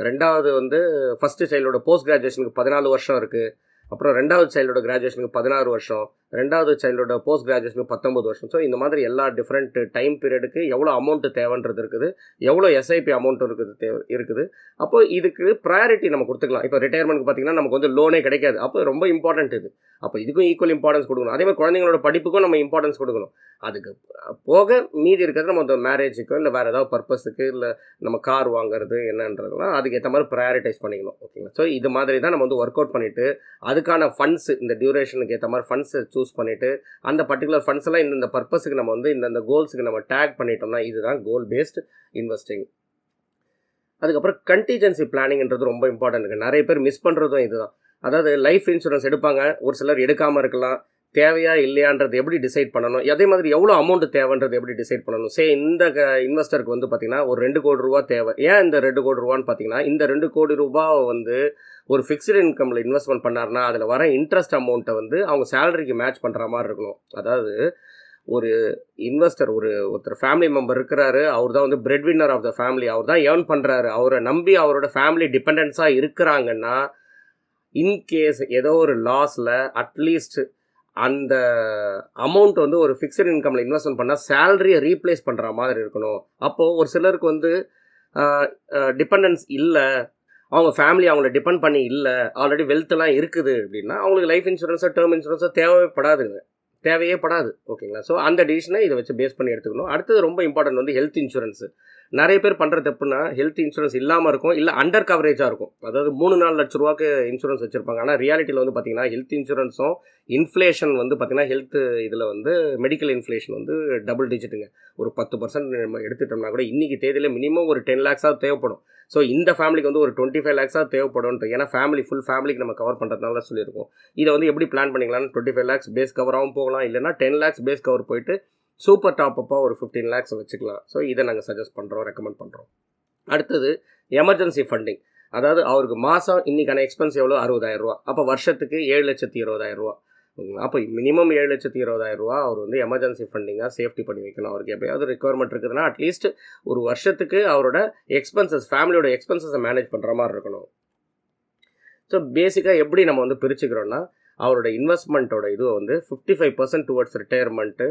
ரெண்டாவது வந்து ஃபஸ்ட்டு சைல்டோட போஸ்ட் கிராஜுவேஷனுக்கு 14 வருஷம் இருக்குது. அப்புறம் ரெண்டாவது சைல்டோட கிராஜுவேஷனுக்கு 16 வருஷம், ரெண்டாவது சைல்டோட போஸ்ட் கிராஜுவேஷனுக்கு 19 வருஷம். ஸோ இந்த மாதிரி எல்லா டிஃப்ரெண்ட் டைம் பீரியடுக்கு எவ்வளோ அமௌண்ட்டு தேவைன்றது இருக்குது, எவ்வளோ எஸ்ஐபி அமௌண்ட் இருக்குது. அப்போ இதுக்கு ப்ரையாரிட்டி நம்ம கொடுத்துக்கலாம். இப்போ ரிட்டையர்மெண்ட்க்கு பார்த்திங்கன்னா நமக்கு வந்து லோனே கிடைக்காது. அப்போ ரொம்ப இம்பார்ட்டன்ட் இது. அப்போ இதுக்கும் ஈக்குவல் இம்பார்ட்டன்ஸ் கொடுக்கணும். அதே மாதிரி குழந்தைங்களோட படிப்புக்கும் நம்ம இம்பார்ட்டன்ஸ் கொடுக்கணும். அதுக்கு போக மீதி இருக்கிறது நம்ம அந்த மேரேஜுக்கோ இல்லை வேறு ஏதாவது பர்பஸுக்கு, இல்லை நம்ம கார் வாங்குறது என்னன்றதுலாம் அதுக்கேற்ற மாதிரி ப்ரையாரிட்டைஸ் பண்ணிக்கணும். ஓகேங்களா. ஸோ இது மாதிரி தான் நம்ம வந்து ஒர்க் அவுட் பண்ணிவிட்டு அதுக்கான ஃபண்ட்ஸு இந்த டியூரேஷனுக்கு ஏற்ற மாதிரி ஃபண்ட்ஸை சூஸ் பண்ணிவிட்டு அந்த பர்டிகுலர் ஃபண்ட்ஸ் எல்லாம் இந்த பர்பஸுக்கு நம்ம வந்து இந்த கோல்ஸுக்கு நம்ம டேக் பண்ணிட்டோம்னா இதுதான் கோல் பேஸ்டு இன்வெஸ்டிங். அதுக்கப்புறம் கண்டிஜென்சி பிளானிங்கிறது ரொம்ப இம்பார்ட்டன்ட் இருக்குது. நிறைய பேர் மிஸ் பண்ணுறதும் இதுதான். அதாவது லைஃப் இன்சூரன்ஸ் எடுப்பாங்க, ஒரு சிலர் எடுக்காமல் இருக்கலாம். தேவையா இல்லையான்றது எப்படி டிசைட் பண்ணணும், அதே மாதிரி எவ்வளோ அமௌண்ட் தேவைன்றது எப்படி டிசைட் பண்ணணும். இந்த இன்வெஸ்டருக்கு வந்து பார்த்திங்கன்னா ஒரு 2 கோடி ரூபா தேவை. ஏன் இந்த 2 கோடி ரூபான்னு பார்த்தீங்கன்னா இந்த 2 கோடி ரூபாவை வந்து ஒரு ஃபிக்ஸ்டு இன்கமில் இன்வெஸ்ட்மெண்ட் பண்ணார்னா அதில் வர இன்ட்ரெஸ்ட் அமௌண்ட்டை வந்து அவங்க சேலரிக்கு மேட்ச் பண்ணுற மாதிரி இருக்கணும். அதாவது ஒரு இன்வெஸ்டர் ஒருத்தர் ஃபேமிலி மெம்பர் இருக்கிறாரு, அவர் தான் வந்து breadwinner of the family, அவர் தான் ஏர்ன் பண்ணுறாரு, அவரை நம்பி அவரோட ஃபேமிலி டிபெண்டன்ஸாக இருக்கிறாங்கன்னா இன்கேஸ் ஏதோ ஒரு லாஸில் அட்லீஸ்ட் அந்த அமௌண்ட் வந்து ஒரு ஃபிக்ஸ்டு இன்கமில் இன்வெஸ்ட்மெண்ட் பண்ணால் சேலரியை ரீப்ளேஸ் பண்ணுற மாதிரி இருக்கணும். அப்போது ஒரு சிலருக்கு வந்து டிபெண்டன்ஸ் இல்லை, அவங்க ஃபேமிலி அவங்கள டிபெண்ட் பண்ணி இல்லை, ஆல்ரெடி வெல்த்லாம் இருக்குது அப்படின்னா அவங்களுக்கு லைஃப் இன்சூரன்ஸோ டேர்ம் இன்சூரன்ஸோ தேவையே படாது. ஓகேங்களா. ஸோ அந்த டிசிஷனை இதை வச்சு பேஸ் பண்ணி எடுத்துக்கணும். அடுத்தது ரொம்ப இம்பார்ட்டன்ட் வந்து ஹெல்த் இன்சூரன்ஸு. நிறைய பேர் பண்ணுறது எப்படின்னா ஹெல்த் இன்சூரன்ஸ் இல்லாமல் இருக்கும், இல்லை அண்டர் கவரேஜாக இருக்கும். அதாவது 3-4 லட்ச ரூபாய்க்கு இன்சூரன்ஸ் வச்சுருப்பாங்க. ஆனால் ரியாலிட்டியில் வந்து பார்த்திங்கன்னா ஹெல்த் இன்சூரன்ஸும் இன்ஃப்ளேஷன் வந்து பார்த்திங்கன்னா ஹெல்த் இதில் வந்து மெடிக்கல் இன்ஃப்ளேஷன் வந்து டபுள் டிஜிட்டுங்க. ஒரு 10% நம்ம எடுத்துட்டோம்னா கூட இன்றைக்கி தேதியில் மினிமம் ஒரு 10 lakhs தேவைப்படும். ஸோ இந்த ஃபேமிலிக்கு வந்து ஒரு 25 lakhs தேவைப்படும். ஏன்னா ஃபுல் ஃபேமிலிக்கு நம்ம கவர் பண்ணுறதுனால சொல்லியிருக்கோம். இதை வந்து எப்படி பிளான் பண்ணிக்கலாம்னு 25 lakhs பேஸ் கவராகவும் போகலாம், இல்லைனா 10 lakhs பேஸ் கவர் போயிட்டு சூப்பர் டாப்பப்பாக ஒரு 15 lakhs வச்சுக்கலாம். ஸோ இதை நாங்கள் சஜஸ்ட் பண்ணுறோம், ரெக்கமெண்ட் பண்ணுறோம். அடுத்தது எமர்ஜென்சி ஃபண்டிங். அதாவது அவருக்கு மாதம் இன்றைக்கான எக்ஸ்பென்ஸ் எவ்வளோ, 60,000 ரூபா. அப்போ வருஷத்துக்கு 7,20,000 ரூபா. அப்போ மினிமம் 7,20,000 ரூபா அவர் வந்து எமர்ஜென்சி ஃபண்டிங்காக சேஃப்டி பண்ணி வைக்கணும். அவருக்கு எப்போயாவது ரெக்குவயர்மெண்ட் இருக்குதுன்னா அட்லீஸ்ட் ஒரு வருஷத்துக்கு அவரோட ஃபேமிலியோட எக்ஸ்பென்சஸை மேனேஜ் பண்ணுற மாதிரி இருக்கணும். ஸோ பேசிக்காக எப்படி நம்ம வந்து பிரிச்சுக்கிறோன்னா அவரோட இன்வெஸ்ட்மெண்ட்டோட இதுவை வந்து 55% டுவர்ட்ஸ் ரிட்டையர்மெண்ட்டு,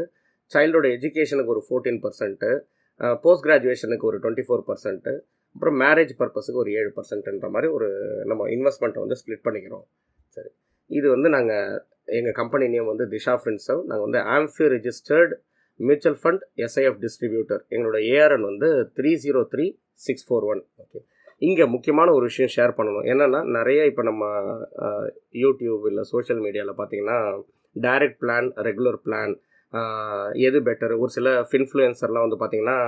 சைல்டோட எஜுகேஷனுக்கு ஒரு 14%, போஸ்ட் கிராஜுவேஷனுக்கு ஒரு 24%, அப்புறம் மேரேஜ் பர்பஸுக்கு ஒரு 7%ன்ற மாதிரி ஒரு நம்ம இன்வெஸ்ட்மெண்ட்டை வந்து ஸ்ப்ளிட் பண்ணிக்கிறோம். சரி, இது வந்து எங்கள் கம்பெனி நேம் வந்து திஷா ஃபின்சர்வ். நாங்கள் வந்து AMFI registered mutual fund SIF distributor. எங்களோட ஏஆர்என் வந்து 303641. ஓகே, இங்கே முக்கியமான ஒரு விஷயம் ஷேர் பண்ணணும். என்னென்னா, நிறைய இப்போ நம்ம யூடியூப் இல்லை சோஷியல் மீடியாவில் பார்த்தீங்கன்னா டைரக்ட் பிளான், ரெகுலர் பிளான் எது பெட்டர், ஒரு சில ஃபின்ஃப்ளூயன்சர்லாம் வந்து பார்த்திங்கன்னா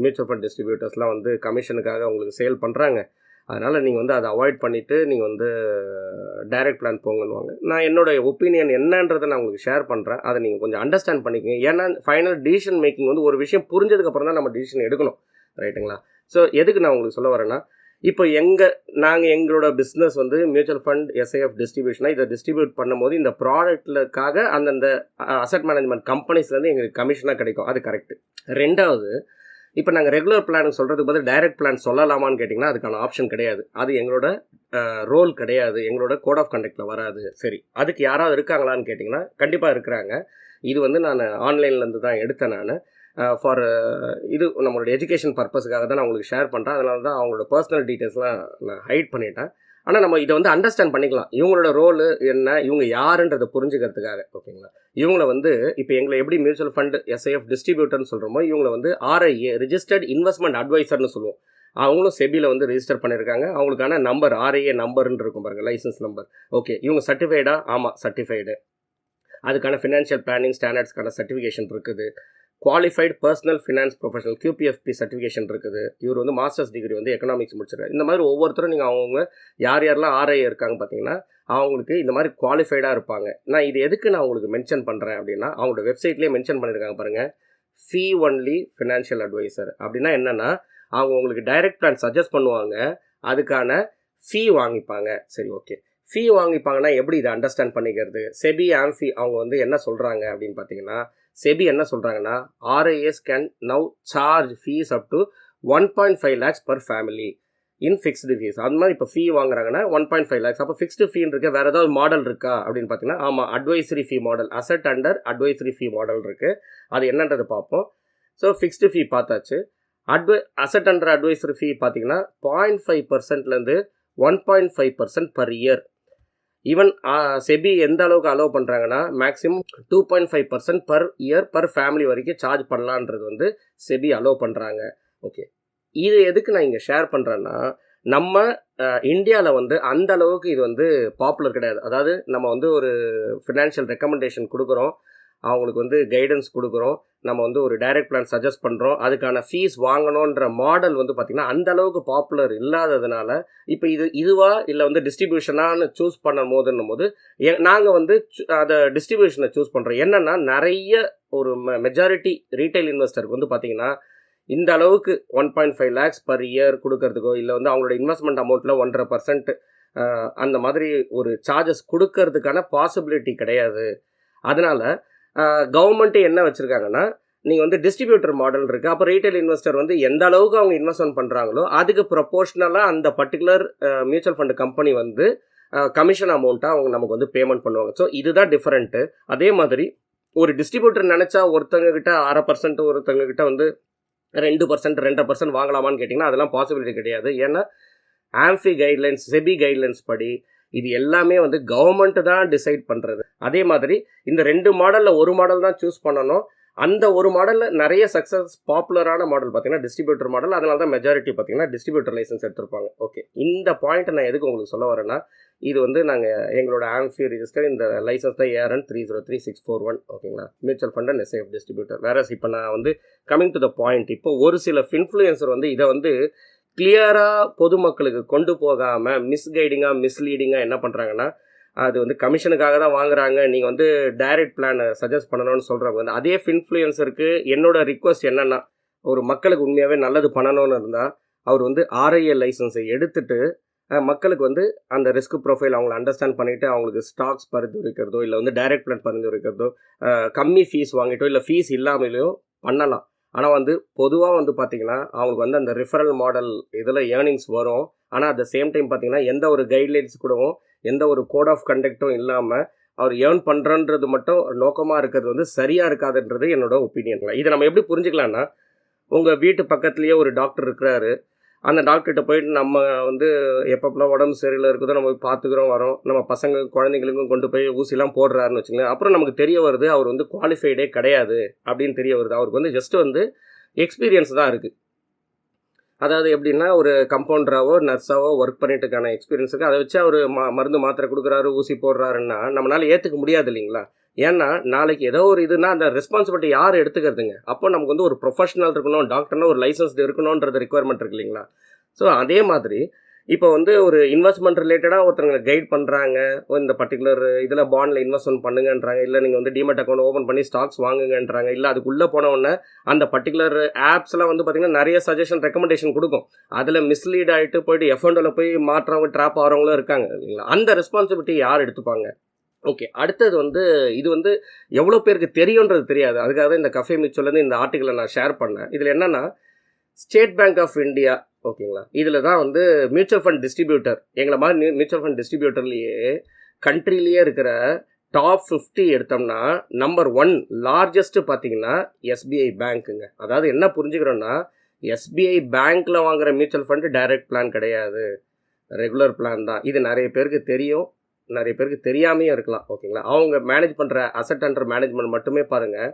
மியூச்சுவல் ஃபண்ட் டிஸ்ட்ரிபியூட்டர்ஸ்லாம் வந்து கமிஷனுக்காக உங்களுக்கு சேல் பண்ணுறாங்க. அதனால் நீங்கள் வந்து அதை அவாய்ட் பண்ணிவிட்டு நீங்கள் வந்து டைரக்ட் பிளான் போங்கன்னுவாங்க. நான் என்னோடய ஒப்பீனியன் என்னன்றதை நான் உங்களுக்கு ஷேர் பண்ணுறேன். அதை நீங்கள் கொஞ்சம் அண்டர்ஸ்டாண்ட் பண்ணிக்கங்க. ஏன்னா ஃபைனல் டிசிஷன் மேக்கிங் வந்து ஒரு விஷயம் புரிஞ்சதுக்கப்புறம் தான் நம்ம டிசிஷன் எடுக்கணும், ரைட்டுங்களா? ஸோ எதுக்கு நான் உங்களுக்கு சொல்ல வரேன்னா, இப்போ நாங்கள் எங்களோட பிஸ்னஸ் வந்து மியூச்சுவல் ஃபண்ட் எஸ்ஐஎஃப் டிஸ்ட்ரிபியூஷனாக இதை டிஸ்ட்ரிபியூட் பண்ணும்போது இந்த ப்ராடக்ட்லுக்காக அந்தந்த அசெட் மேனேஜ்மெண்ட் கம்பெனிஸ்லேருந்து எங்களுக்கு கமிஷனாக கிடைக்கும். அது கரெக்டு. ரெண்டாவது, இப்போ நாங்கள் ரெகுலர் பிளான் சொல்கிறதுக்கு பதில் டைரக்ட் பிளான் சொல்லலாமான்னு கேட்டிங்கன்னா அதுக்கான ஆப்ஷன் கிடையாது. அது எங்களோட ரோல் கிடையாது, எங்களோட கோட் ஆஃப் கண்டக்டில் வராது. சரி, அதுக்கு யாராவது இருக்காங்களான்னு கேட்டிங்கன்னா கண்டிப்பாக இருக்கிறாங்க. இது வந்து நான் ஆன்லைன்லேருந்து தான் எடுத்தேன். நான் ஃபார் இது நம்மளோட எஜுகேஷன் பர்பஸுக்காக தான் நான் உங்களுக்கு ஷேர் பண்ணுறேன். அதனால தான் அவங்களோட பர்சனல் டீட்டெயில்ஸ்லாம் நான் ஹைட் பண்ணிட்டேன். ஆனால் நம்ம இதை வந்து அண்டர்ஸ்டாண்ட் பண்ணிக்கலாம், இவங்களோட ரோலு என்ன, இவங்க யாருன்றதை புரிஞ்சுக்கிறதுக்காக. ஓகேங்களா? இவங்களை வந்து இப்போ எங்களை எப்படி மியூச்சுவல் ஃபண்ட் எஸ்ஐஎஃப் டிஸ்ட்ரிபியூட்டர்னு சொல்கிறோமோ, இவங்களை வந்து ஆர்ஐஏ ரிஜிஸ்டர்ட் இன்வெஸ்ட்மெண்ட் அட்வைசர்னு சொல்லுவோம். அவங்களும் செபியில் வந்து ரிஜிஸ்டர் பண்ணியிருக்காங்க. அவங்களுக்கான நம்பர் ஆர்ஐஏ நம்பர்னு இருக்கும் பாருங்கள், லைசன்ஸ் நம்பர். ஓகே, இவங்க சர்டிஃபைடா? ஆமாம், சர்டிஃபைடு. அதுக்கான ஃபினான்ஷியல் பிளானிங் ஸ்டாண்டர்ட்ஸ்க்கான சர்டிஃபிகேஷன் இருக்குது. Qualified personal finance professional QPFP certification இருக்குது. இவர் வந்து மாஸ்டர்ஸ் டிகிரி வந்து எக்கனாமிக்ஸ் முடிச்சிருக்காரு. இந்த மாதிரி ஒவ்வொருத்தரும் நீங்கள் அவங்க யாரெல்லாம் ஆர்ஐஏ இருக்காங்க பார்த்தீங்கன்னா அவங்களுக்கு இந்த மாதிரி குவாலிஃபைடாக இருப்பாங்க. நான் இது எதுக்கு நான் உங்களுக்கு மென்ஷன் பண்ணுறேன் அப்படின்னா, அவங்களோட வெப்சைட்லேயே மென்ஷன் பண்ணியிருக்காங்க பாருங்கள், ஃபீ ஒன்லி ஃபினான்ஷியல் அட்வைசர். அப்படின்னா என்னென்னா, அவங்க உங்களுக்கு டைரக்ட் பிளான் சஜஸ்ட் பண்ணுவாங்க, அதுக்கான ஃபீ வாங்கிப்பாங்க. சரி, ஓகே, ஃபீ வாங்கிப்பாங்கன்னா எப்படி இதை அண்டர்ஸ்டாண்ட் பண்ணிக்கிறது? செபி ஆம்ஃபி அவங்க வந்து என்ன சொல்கிறாங்க அப்படின்னு பார்த்தீங்கன்னா, செபி என்ன சொல்கிறாங்கன்னா, RIAs can now charge fees up to 1.5 lakhs per family in fixed fees. அது மாதிரி இப்போ ஃபீ வாங்குறாங்கன்னா 1.5 lakhs. அப்போ ஃபிக்ஸ்டு ஃபீன்னு இருக்க வேறு ஏதாவது மாடல் இருக்கா அப்படின்னு பார்த்தீங்கன்னா, ஆமாம், அட்வைசரி ஃபீ மாடல், அசட் அண்டர் அட்வைசரி ஃபீ மாடல் இருக்குது. அது என்னன்றது பார்ப்போம். ஸோ ஃபிக்ஸ்டு ஃபீ பார்த்தாச்சு. அசட் அண்டர் அட்வைசரி ஃபீ பார்த்தீங்கன்னா 0.5%லேருந்து 1.5% பர் இயர். ஈவன் செபி எந்த அளவுக்கு அலோவ் பண்ணுறாங்கன்னா, maximum 2.5% per year per family வரைக்கும் சார்ஜ் பண்ணலான்றது வந்து செபி அலோவ் பண்ணுறாங்க. ஓகே, இது எதுக்கு நான் இங்கே ஷேர் பண்ணுறேன்னா, நம்ம இந்தியாவில் வந்து அந்த அளவுக்கு இது வந்து பாப்புலர் கிடையாது. அதாவது நம்ம வந்து ஒரு ஃபினான்ஷியல் ரெக்கமெண்டேஷன் கொடுக்குறோம், அவங்களுக்கு வந்து கைடன்ஸ் கொடுக்குறோம், நம்ம வந்து ஒரு டைரக்ட் பிளான் சஜஸ்ட் பண்ணுறோம், அதுக்கான ஃபீஸ் வாங்கணுன்ற மாடல் வந்து பார்த்திங்கன்னா அந்த அளவுக்கு பாப்புலர் இல்லாததுனால இப்போ இதுவா இல்லை வந்து டிஸ்ட்ரிபியூஷனான்னு சூஸ் பண்ணும் போது நாங்கள் வந்து அதை டிஸ்ட்ரிபியூஷனை சூஸ் பண்ணுறோம். என்னென்னா, நிறைய ஒரு மெஜாரிட்டி ரீட்டைல் இன்வெஸ்டருக்கு வந்து பார்த்திங்கன்னா இந்த அளவுக்கு 1.5 lakhs பர் இயர் கொடுக்கறதுக்கோ இல்லை வந்து அவங்களோட இன்வெஸ்ட்மெண்ட் அமௌண்ட்டில் 1.5% அந்த மாதிரி ஒரு சார்ஜஸ் கொடுக்கறதுக்கான பாசிபிலிட்டி கிடையாது. அதனால் கவர்மெண்ட்டு என்ன வச்சுருக்காங்கன்னா, நீங்கள் வந்து டிஸ்ட்ரிபியூட்டர் மாடல் இருக்குது. அப்போ ரீட்டைல் இன்வெஸ்டர் வந்து எந்த அளவுக்கு அவங்க இன்வெஸ்ட்மெண்ட் பண்ணுறாங்களோ அதுக்கு ப்ரொபோஷ்னலாக அந்த பர்டிகுலர் மியூச்சுவல் ஃபண்டு கம்பெனி வந்து கமிஷன் அமௌண்ட்டாக அவங்க நமக்கு வந்து பேமெண்ட் பண்ணுவாங்க. ஸோ இதுதான் டிஃப்ரெண்ட்டு. அதே மாதிரி ஒரு டிஸ்ட்ரிபியூட்டர் நினச்சா ஒருத்தங்கக்கிட்ட 0.5%, ஒருத்தங்கக்கிட்ட வந்து 2%, 2.5% வாங்கலாமான்னு கேட்டிங்கன்னா அதெல்லாம் பாசிபிலிட்டி கிடையாது. ஏன்னா ஆம்ஃபி கைட்லைன்ஸ், செபி கைட்லைன்ஸ் படி இது எல்லாமே வந்து கவர்மெண்ட்டு தான் டிசைட் பண்ணுறது. அதே மாதிரி இந்த 2 மாடலில் ஒரு மாடல் தான் சூஸ் பண்ணணும். அந்த ஒரு மாடலில் நிறைய சக்ஸஸ் பாப்புலரான மாடல் பார்த்திங்கன்னா டிஸ்ட்ரிபியூட்டர் மாடல். அதனால தான் மெஜாரிட்டி பார்த்திங்கன்னா டிஸ்ட்ரிபியூட்டர் லைசன்ஸ் எடுத்திருப்பாங்க. ஓகே, இந்த பாயிண்ட்டை நான் எதுக்கு உங்களுக்கு சொல்ல வரேன்னா, இது வந்து நாங்கள் எங்களோட ஆம்ஃபி ரிஜிஸ்டர் இந்த லைசன்ஸ் தான் ARN 303641. ஓகேங்களா, mutual fund and SIF distributor. வேற இப்போ நான் வந்து கமிங் டு த பாயிண்ட், இப்போ ஒரு சில இன்ஃப்ளூயன்சர் வந்து இதை வந்து கிளியராக பொதுமக்களுக்கு கொண்டு போகாமல் மிஸ்கைடிங்காக மிஸ்லீடிங்காக என்ன பண்ணுறாங்கன்னா, அது வந்து கமிஷனுக்காக தான் வாங்குறாங்க, நீங்கள் வந்து டைரக்ட் பிளானை சஜஸ்ட் பண்ணணும்னு சொல்கிறவங்க வந்து அதே இன்ஃப்ளூயன்சருக்கு என்னோட ரிக்வஸ்ட் என்னென்னா, ஒரு மக்களுக்கு உண்மையாகவே நல்லது பண்ணணும்னு இருந்தால் அவர் வந்து RIA லைசன்ஸை எடுத்துகிட்டு மக்களுக்கு வந்து அந்த ரிஸ்க் ப்ரொஃபைல் அவங்களை அண்டர்ஸ்டாண்ட் பண்ணிவிட்டு அவங்களுக்கு ஸ்டாக்ஸ் பரிந்துரைக்கிறதோ இல்லை வந்து டைரக்ட் பிளான் பரிந்துரைக்கிறதோ கம்மி ஃபீஸ் வாங்கிட்டோ இல்லை ஃபீஸ் இல்லாமலேயோ பண்ணலாம். ஆனால் வந்து பொதுவாக வந்து பார்த்திங்கன்னா அவங்களுக்கு வந்து அந்த ரிஃபரல் மாடல் இதில் ஏர்னிங்ஸ் வரும். ஆனால் அட் த சேம் டைம் பார்த்திங்கன்னா எந்த ஒரு கைட்லைன்ஸ் கூடவும் எந்த ஒரு கோட் ஆஃப் கண்டக்டும் இல்லாமல் அவர் ஏர்ன் பண்ணுறன்றது மட்டும் நோக்கமாக இருக்கிறது வந்து சரியாக இருக்காதுன்றது என்னோட ஒப்பீனியன். இதை நம்ம எப்படி புரிஞ்சுக்கலான்னா, உங்கள் வீட்டு பக்கத்துலேயே ஒரு டாக்டர் இருக்கிறாரு, அந்த டாக்டர்கிட்ட போயிட்டு நம்ம வந்து எப்பப்பெல்லாம் உடம்பு சரியில்லை இருக்குதோ நம்ம போய் பார்த்துக்கிறோம் வரோம், நம்ம பசங்க குழந்தைங்களுக்கும் கொண்டு போய் ஊசிலாம் போடுறாருன்னு வச்சுங்களேன். அப்புறம் நமக்கு தெரிய வருது அவர் வந்து குவாலிஃபைடே கிடையாது அப்படின்னு தெரிய வருது. அவருக்கு வந்து ஜஸ்ட் வந்து எக்ஸ்பீரியன்ஸ் தான் இருக்குது. அதாவது எப்படின்னா ஒரு கம்பவுண்டராகவோ நர்ஸாவோ ஒர்க் பண்ணிட்டுக்கான எக்ஸ்பீரியன்ஸ் இருக்குது. அதை வச்சு அவர் மருந்து மாத்திரை கொடுக்குறாரு, ஊசி போடுறாருன்னா நம்மளால் ஏற்றுக்க முடியாது இல்லைங்களா? ஏன்னா நாளைக்கு ஏதோ ஒரு இதுனா அந்த ரெஸ்பான்சிபிலிட்டி யார் எடுத்துக்கிறதுங்க? அப்போ நமக்கு வந்து ஒரு ப்ரொஃபஷனல் இருக்கணும், டாக்டர்னா ஒரு லைசன்ஸ்டு இருக்கணுன்றது ரிக்குவயர்மெண்ட் இருக்கு இல்லைங்களா? ஸோ அதே மாதிரி இப்போ வந்து ஒரு இன்வெஸ்ட்மெண்ட் ரிலேட்டடாக ஒருத்தவங்க கைட் பண்ணுறாங்க, இந்த பர்டிகுலர் இதில் பாண்டில் இன்வெஸ்ட்மெண்ட் பண்ணுங்கன்றாங்க, இல்லை நீங்கள் வந்து டிமெட் அக்கௌண்ட் ஓப்பன் பண்ணி ஸ்டாக்ஸ் வாங்குங்கன்றாங்க, இல்லை அதுக்குள்ளே போனவுடனே அந்த பர்டிகுலர் ஆப்ஸ்லாம் வந்து பார்த்திங்கன்னா நிறைய சஜஷன் ரெக்கமெண்டேஷன் கொடுக்கும். அதில் மிஸ்லீட் ஆகிட்டு போயிட்டு எஃப்எண்டில் போய் மாற்றவங்க ட்ராப் ஆகிறவங்களும் இருக்காங்க இல்லைங்களா? அந்த ரெஸ்பான்சிபிலிட்டி யார் எடுத்துப்பாங்க? ஓகே, அடுத்தது வந்து இது வந்து எவ்வளோ பேருக்கு தெரியுன்றது தெரியாது. அதுக்காக தான் இந்த கஃபே மிச்சோலேருந்து இந்த ஆர்டிக்கலை நான் ஷேர் பண்ணேன். இதில் என்னென்னா ஸ்டேட் பேங்க் ஆஃப் இந்தியா ஓகேங்களா, இதில் தான் வந்து மியூச்சுவல் ஃபண்ட் டிஸ்ட்ரிபியூட்டர், எங்களை மாதிரி மியூச்சுவல் ஃபண்ட் டிஸ்ட்ரிபியூட்டர்லேயே கண்ட்ரிலேயே இருக்கிற டாப் 50 எடுத்தோம்னா நம்பர் 1 லார்ஜஸ்ட்டு பார்த்தீங்கன்னா எஸ்பிஐ பேங்க்குங்க. அதாவது என்ன புரிஞ்சுக்கிறோன்னா எஸ்பிஐ பேங்க்கில் வாங்குகிற மியூச்சுவல் ஃபண்டு டைரக்ட் பிளான் கிடையாது, ரெகுலர் பிளான் தான். இது நிறைய பேருக்கு தெரியும், நிறைய பேருக்கு தெரியாமையும் இருக்கலாம் ஓகேங்களா. அவங்க மேனேஜ் பண்ணுற அசட் அண்டர் மேனேஜ்மெண்ட் மட்டுமே பாருங்கள்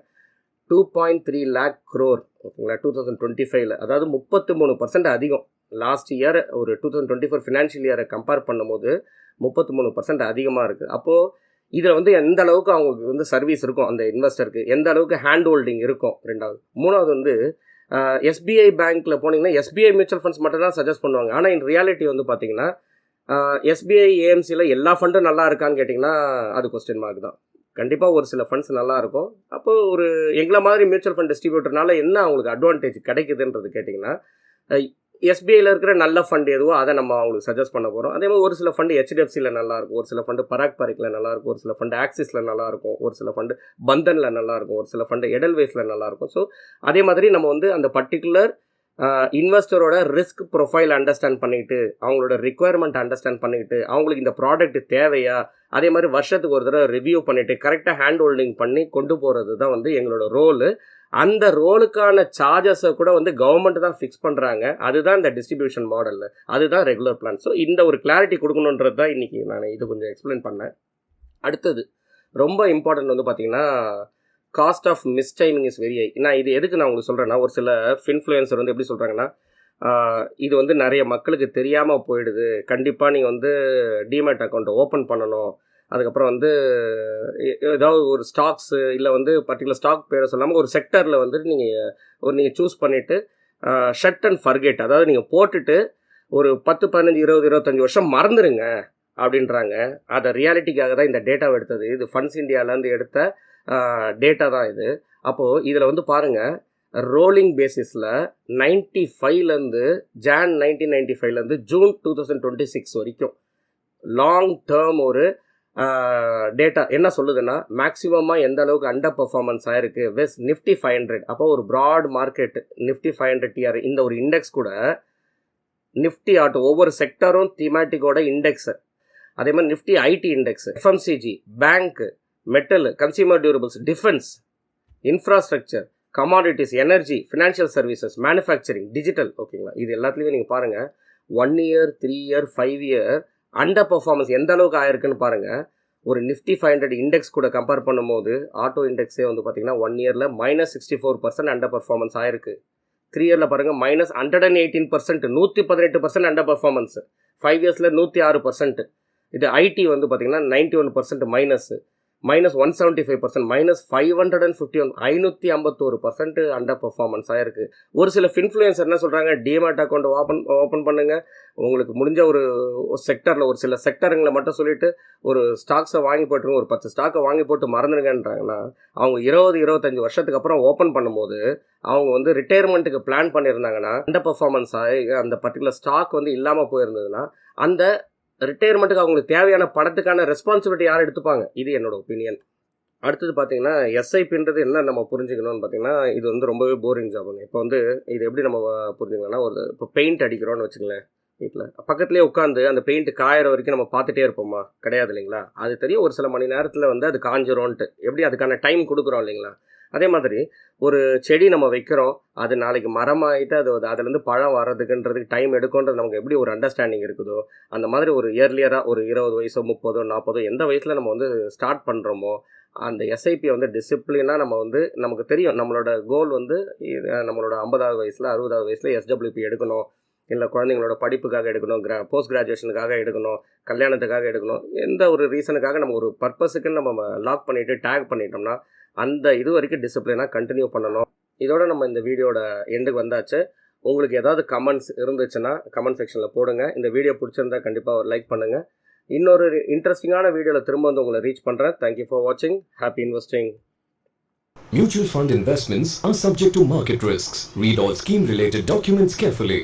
2.3 lakh crore ஓகேங்களா 2025. அதாவது 33% அதிகம். லாஸ்ட் இயர் ஒரு 2024 ஃபினான்ஷியல் இயரை கம்பேர் பண்ணும்போது 33% அதிகமாக இருக்குது. அப்போது இதில் வந்து எந்த அளவுக்கு அவங்களுக்கு வந்து சர்வீஸ் இருக்கும், அந்த இன்வெஸ்டருக்கு எந்த அளவுக்கு ஹேண்ட் ஹோல்டிங் இருக்கும். ரெண்டாவது மூணாவது வந்து எஸ்பிஐ பேங்க்கில் போனீங்கன்னா எஸ்பிஐ மியூச்சுவல் ஃபண்ட்ஸ் மட்டும் தான் சஜஸ்ட் பண்ணுவாங்க. ஆனால் இன் ரியாலிட்டி வந்து பார்த்தீங்கன்னா எஸ்பிஐ ஏஎம்சியில் எல்லா ஃபண்டும் நல்லா இருக்கான்னு கேட்டிங்கன்னா அது கொஸ்டின் மார்க் தான். கண்டிப்பாக ஒரு சில ஃபண்ட்ஸ் நல்லாயிருக்கும். அப்போது ஒரு எங்களை மாதிரி மியூச்சுவல் ஃபண்ட் டிஸ்ட்ரிபியூட்டர்னால என்ன அவங்களுக்கு அட்வான்டேஜ் கிடைக்குதுன்றது கேட்டிங்கன்னா எஸ்பிஐயில் இருக்கிற நல்ல ஃபண்ட் எதுவோ அதை நம்ம அவங்களுக்கு சஜஸ்ட் பண்ண போகிறோம். அதே மாதிரி ஒரு சில ஃபண்டு ஹெச்டிஎஃப்சியில் நல்லாயிருக்கும், ஒரு சில ஃபண்டு பராக் பாரிக்கில் நல்லாயிருக்கும், ஒரு சில ஃபண்டு ஆக்சிஸில் நல்லாயிருக்கும், ஒரு சில ஃபண்டு பந்தனில் நல்லாயிருக்கும், ஒரு சில ஃபண்டு எடல்வைஸில் நல்லாயிருக்கும். ஸோ அதே மாதிரி நம்ம வந்து அந்த பர்டிகுலர் இன்வெஸ்டரோட ரிஸ்க் ப்ரொஃபைல் அண்டர்ஸ்டாண்ட் பண்ணிக்கிட்டு அவங்களோட ரிக்குவயர்மெண்ட் அண்டர்ஸ்டாண்ட் பண்ணிக்கிட்டு அவங்களுக்கு இந்த ப்ராடக்ட் தேவையா, அதே மாதிரி வருஷத்துக்கு ஒரு தடவை ரிவ்யூ பண்ணிவிட்டு கரெக்டாக ஹேண்ட் ஹோல்டிங் பண்ணி கொண்டு போகிறது தான் வந்து எங்களோட ரோலு. அந்த ரோலுக்கான சார்ஜஸை கூட வந்து கவர்மெண்ட் தான் ஃபிக்ஸ் பண்ணுறாங்க. அதுதான் இந்த டிஸ்ட்ரிபியூஷன் மாடலில், அதுதான் ரெகுலர் பிளான். ஸோ இந்த ஒரு கிளாரிட்டி கொடுக்கணுன்றது தான் இன்றைக்கி நான் இது கொஞ்சம் எக்ஸ்பிளைன் பண்ணேன். அடுத்தது ரொம்ப இம்பார்ட்டன்ட் வந்து பார்த்திங்கன்னா cost of mistiming is very high. நான் இது எதுக்கு நான் உங்களுக்கு சொல்கிறேன்னா, ஒரு சில இன்ஃப்ளூயன்சர் வந்து எப்படி சொல்கிறாங்கன்னா, இது வந்து நிறைய மக்களுக்கு தெரியாமல் போயிடுது, கண்டிப்பாக நீங்கள் வந்து டிமேட் அக்கௌண்ட்டை ஓப்பன் பண்ணணும், அதுக்கப்புறம் வந்து ஏதாவது ஒரு ஸ்டாக்ஸு இல்லை வந்து பர்டிகுலர் ஸ்டாக் பேரை சொல்லாமல் ஒரு செக்டரில் வந்து நீங்கள் சூஸ் பண்ணிவிட்டு ஷட் அண்ட் ஃபர்கெட், அதாவது நீங்கள் போட்டுட்டு ஒரு 10, 15, 20, 25 வருஷம் மறந்துடுங்க அப்படின்றாங்க. அதை ரியாலிட்டிக்காக தான் இந்த டேட்டாவை எடுத்தது. இது ஃபண்ட்ஸ் இந்தியாவிலேருந்து எடுத்த டேட்டா தான் இது. அப்போது இதில் வந்து பாருங்கள், ரோலிங் பேசிஸில் 95லேருந்து ஜான் 1995லேருந்து ஜூன் 2026 வரைக்கும் லாங் டேர்ம் ஒரு டேட்டா என்ன சொல்லுதுன்னா, மேக்ஸிமமாக எந்த அளவுக்கு அண்டர் பர்ஃபார்மன்ஸ் ஆகிருக்கு வெஸ்ட் நிஃப்டி 500. அப்போ ஒரு ப்ராட் மார்க்கெட் நிஃப்டி 500 TR இந்த ஒரு இண்டெக்ஸ் கூட நிஃப்டி ஆட்டோ ஒவ்வொரு செக்டரும் தீமேட்டிக்கோட இண்டெக்ஸு, அதே மாதிரி நிஃப்டி ஐடி இண்டெக்ஸ், எஃப்எம்சிஜி, பேங்க்கு, metal, consumer durables, defence, infrastructure, commodities, energy, financial services, manufacturing, digital ஓகேங்களா. இது எல்லாத்துலேயுமே நீங்கள் பாருங்கள் 1 year, 3 year, 5 year under performance எந்த அளவுக்கு ஆயிருக்குன்னு பாருங்கள். ஒரு நிஃப்டி 500 இண்டெக்ஸ் கூட கம்பேர் பண்ணும்போது ஆட்டோ இண்டெக்ஸே வந்து பார்த்திங்கன்னா 1 yearல -64% அண்டர் பர்ஃபார்மன்ஸ் ஆயிருக்கு. 3 yearல பாருங்கள் -118%, 118% அண்டர் பர்ஃபார்மன்ஸ். 5 yearsல 106%. இது ஐடி வந்து பார்த்திங்கன்னா 91% -175%, -551, 551% அண்டர் பர்ஃபார்மன்ஸ் ஆகிருக்கு. ஒரு சில இன்ஃப்ளூயன்சர் என்ன சொல்கிறாங்க, டிமேட் அக்கௌண்ட் ஓப்பன் பண்ணுங்கள், உங்களுக்கு முடிஞ்ச ஒரு செக்டரில் ஒரு சில செக்டருங்களை மட்டும் சொல்லிவிட்டு ஒரு ஸ்டாக்ஸை வாங்கி போட்டுருங்க, ஒரு 10 ஸ்டாக்கை வாங்கி போட்டு மறந்துடுங்கன்றாங்கன்னா, அவங்க 20-25 வருஷத்துக்கு அப்புறம் ஓப்பன் பண்ணும்போது அவங்க வந்து ரிட்டையர்மெண்ட்டுக்கு பிளான் பண்ணியிருந்தாங்கன்னா அண்டர் பர்ஃபார்மன்ஸ் ஆகி அந்த பர்டிகுலர் ஸ்டாக் வந்து இல்லாமல் போயிருந்ததுன்னா அந்த ரிட்டையர்மெண்ட்டுக்கு அவங்களுக்கு தேவையான பணத்துக்கான ரெஸ்பான்சிபிலிட்டி யார் எடுத்துப்பாங்க? இது என்னோட ஒப்பீனியன். அடுத்தது பார்த்தீங்கன்னா எஸ்ஐபின்றது என்ன நம்ம புரிஞ்சுக்கணும்னு பார்த்தீங்கன்னா, இது வந்து ரொம்பவே போரிங் ஜாபுங்க. இப்போ வந்து இது எப்படி நம்ம புரிஞ்சுக்கலாம்னா, இப்போ பெயிண்ட் அடிக்கிறோன்னு வச்சுங்களேன், வீட்டில் பக்கத்துலேயே உட்காந்து அந்த பெயிண்ட் காயிற வரைக்கும் நம்ம பார்த்துட்டே இருப்போமா? கிடையாது இல்லைங்களா. அது தெரியும் ஒரு சில மணி நேரத்தில் வந்து அது காஞ்சிரோன்ட்டு, எப்படி அதுக்கான டைம் கொடுக்குறோம் இல்லைங்களா. அதே மாதிரி ஒரு செடி நம்ம வைக்கிறோம், அது நாளைக்கு மரமாயிட்டு அதுலேருந்து பழம் வர்றதுக்குன்றதுக்கு டைம் எடுக்கும்ன்றது நமக்கு எப்படி ஒரு அண்டர்ஸ்டாண்டிங் இருக்குதோ, அந்த மாதிரி ஒரு இயர்லியராக ஒரு 20 வயசோ 30ஓ 40ஓ எந்த வயசில் நம்ம வந்து ஸ்டார்ட் பண்ணுறோமோ, அந்த எஸ்ஐபியை வந்து டிசிப்ளினாக நம்ம வந்து நமக்கு தெரியும் நம்மளோட கோல் வந்து நம்மளோட 50வது வயசில் 60வது வயசில் எஸ்டபிள்யூபி எடுக்கணும், இல்லை குழந்தைங்களோட படிப்புக்காக எடுக்கணும், போஸ்ட் கிராஜுவேஷனுக்காக எடுக்கணும், கல்யாணத்துக்காக எடுக்கணும், எந்த ஒரு ரீசனுக்காக நம்ம ஒரு பர்பஸுக்குன்னு நம்ம லாக் பண்ணிவிட்டு டேக் பண்ணிட்டோம்னா அந்த இது வரைக்கும் டிசிப்ளினாக கண்டினியூ பண்ணணும். இதோட நம்ம இந்த வீடியோட எண்டுக்கு வந்தாச்சு. உங்களுக்கு ஏதாவது கமெண்ட்ஸ் இருந்துச்சுன்னா கமெண்ட் செக்ஷனில் போடுங்க. இந்த வீடியோ பிடிச்சிருந்தா கண்டிப்பாக ஒரு லைக் பண்ணுங்கள். இன்னொரு இன்ட்ரெஸ்டிங்கான வீடியோவில் திரும்ப வந்து உங்களை ரீச் பண்ணுறேன். தேங்க்யூ ஃபார் வாட்சிங். Happy investing. Mutual fund investments are subject to market risks. Read all scheme related documents carefully.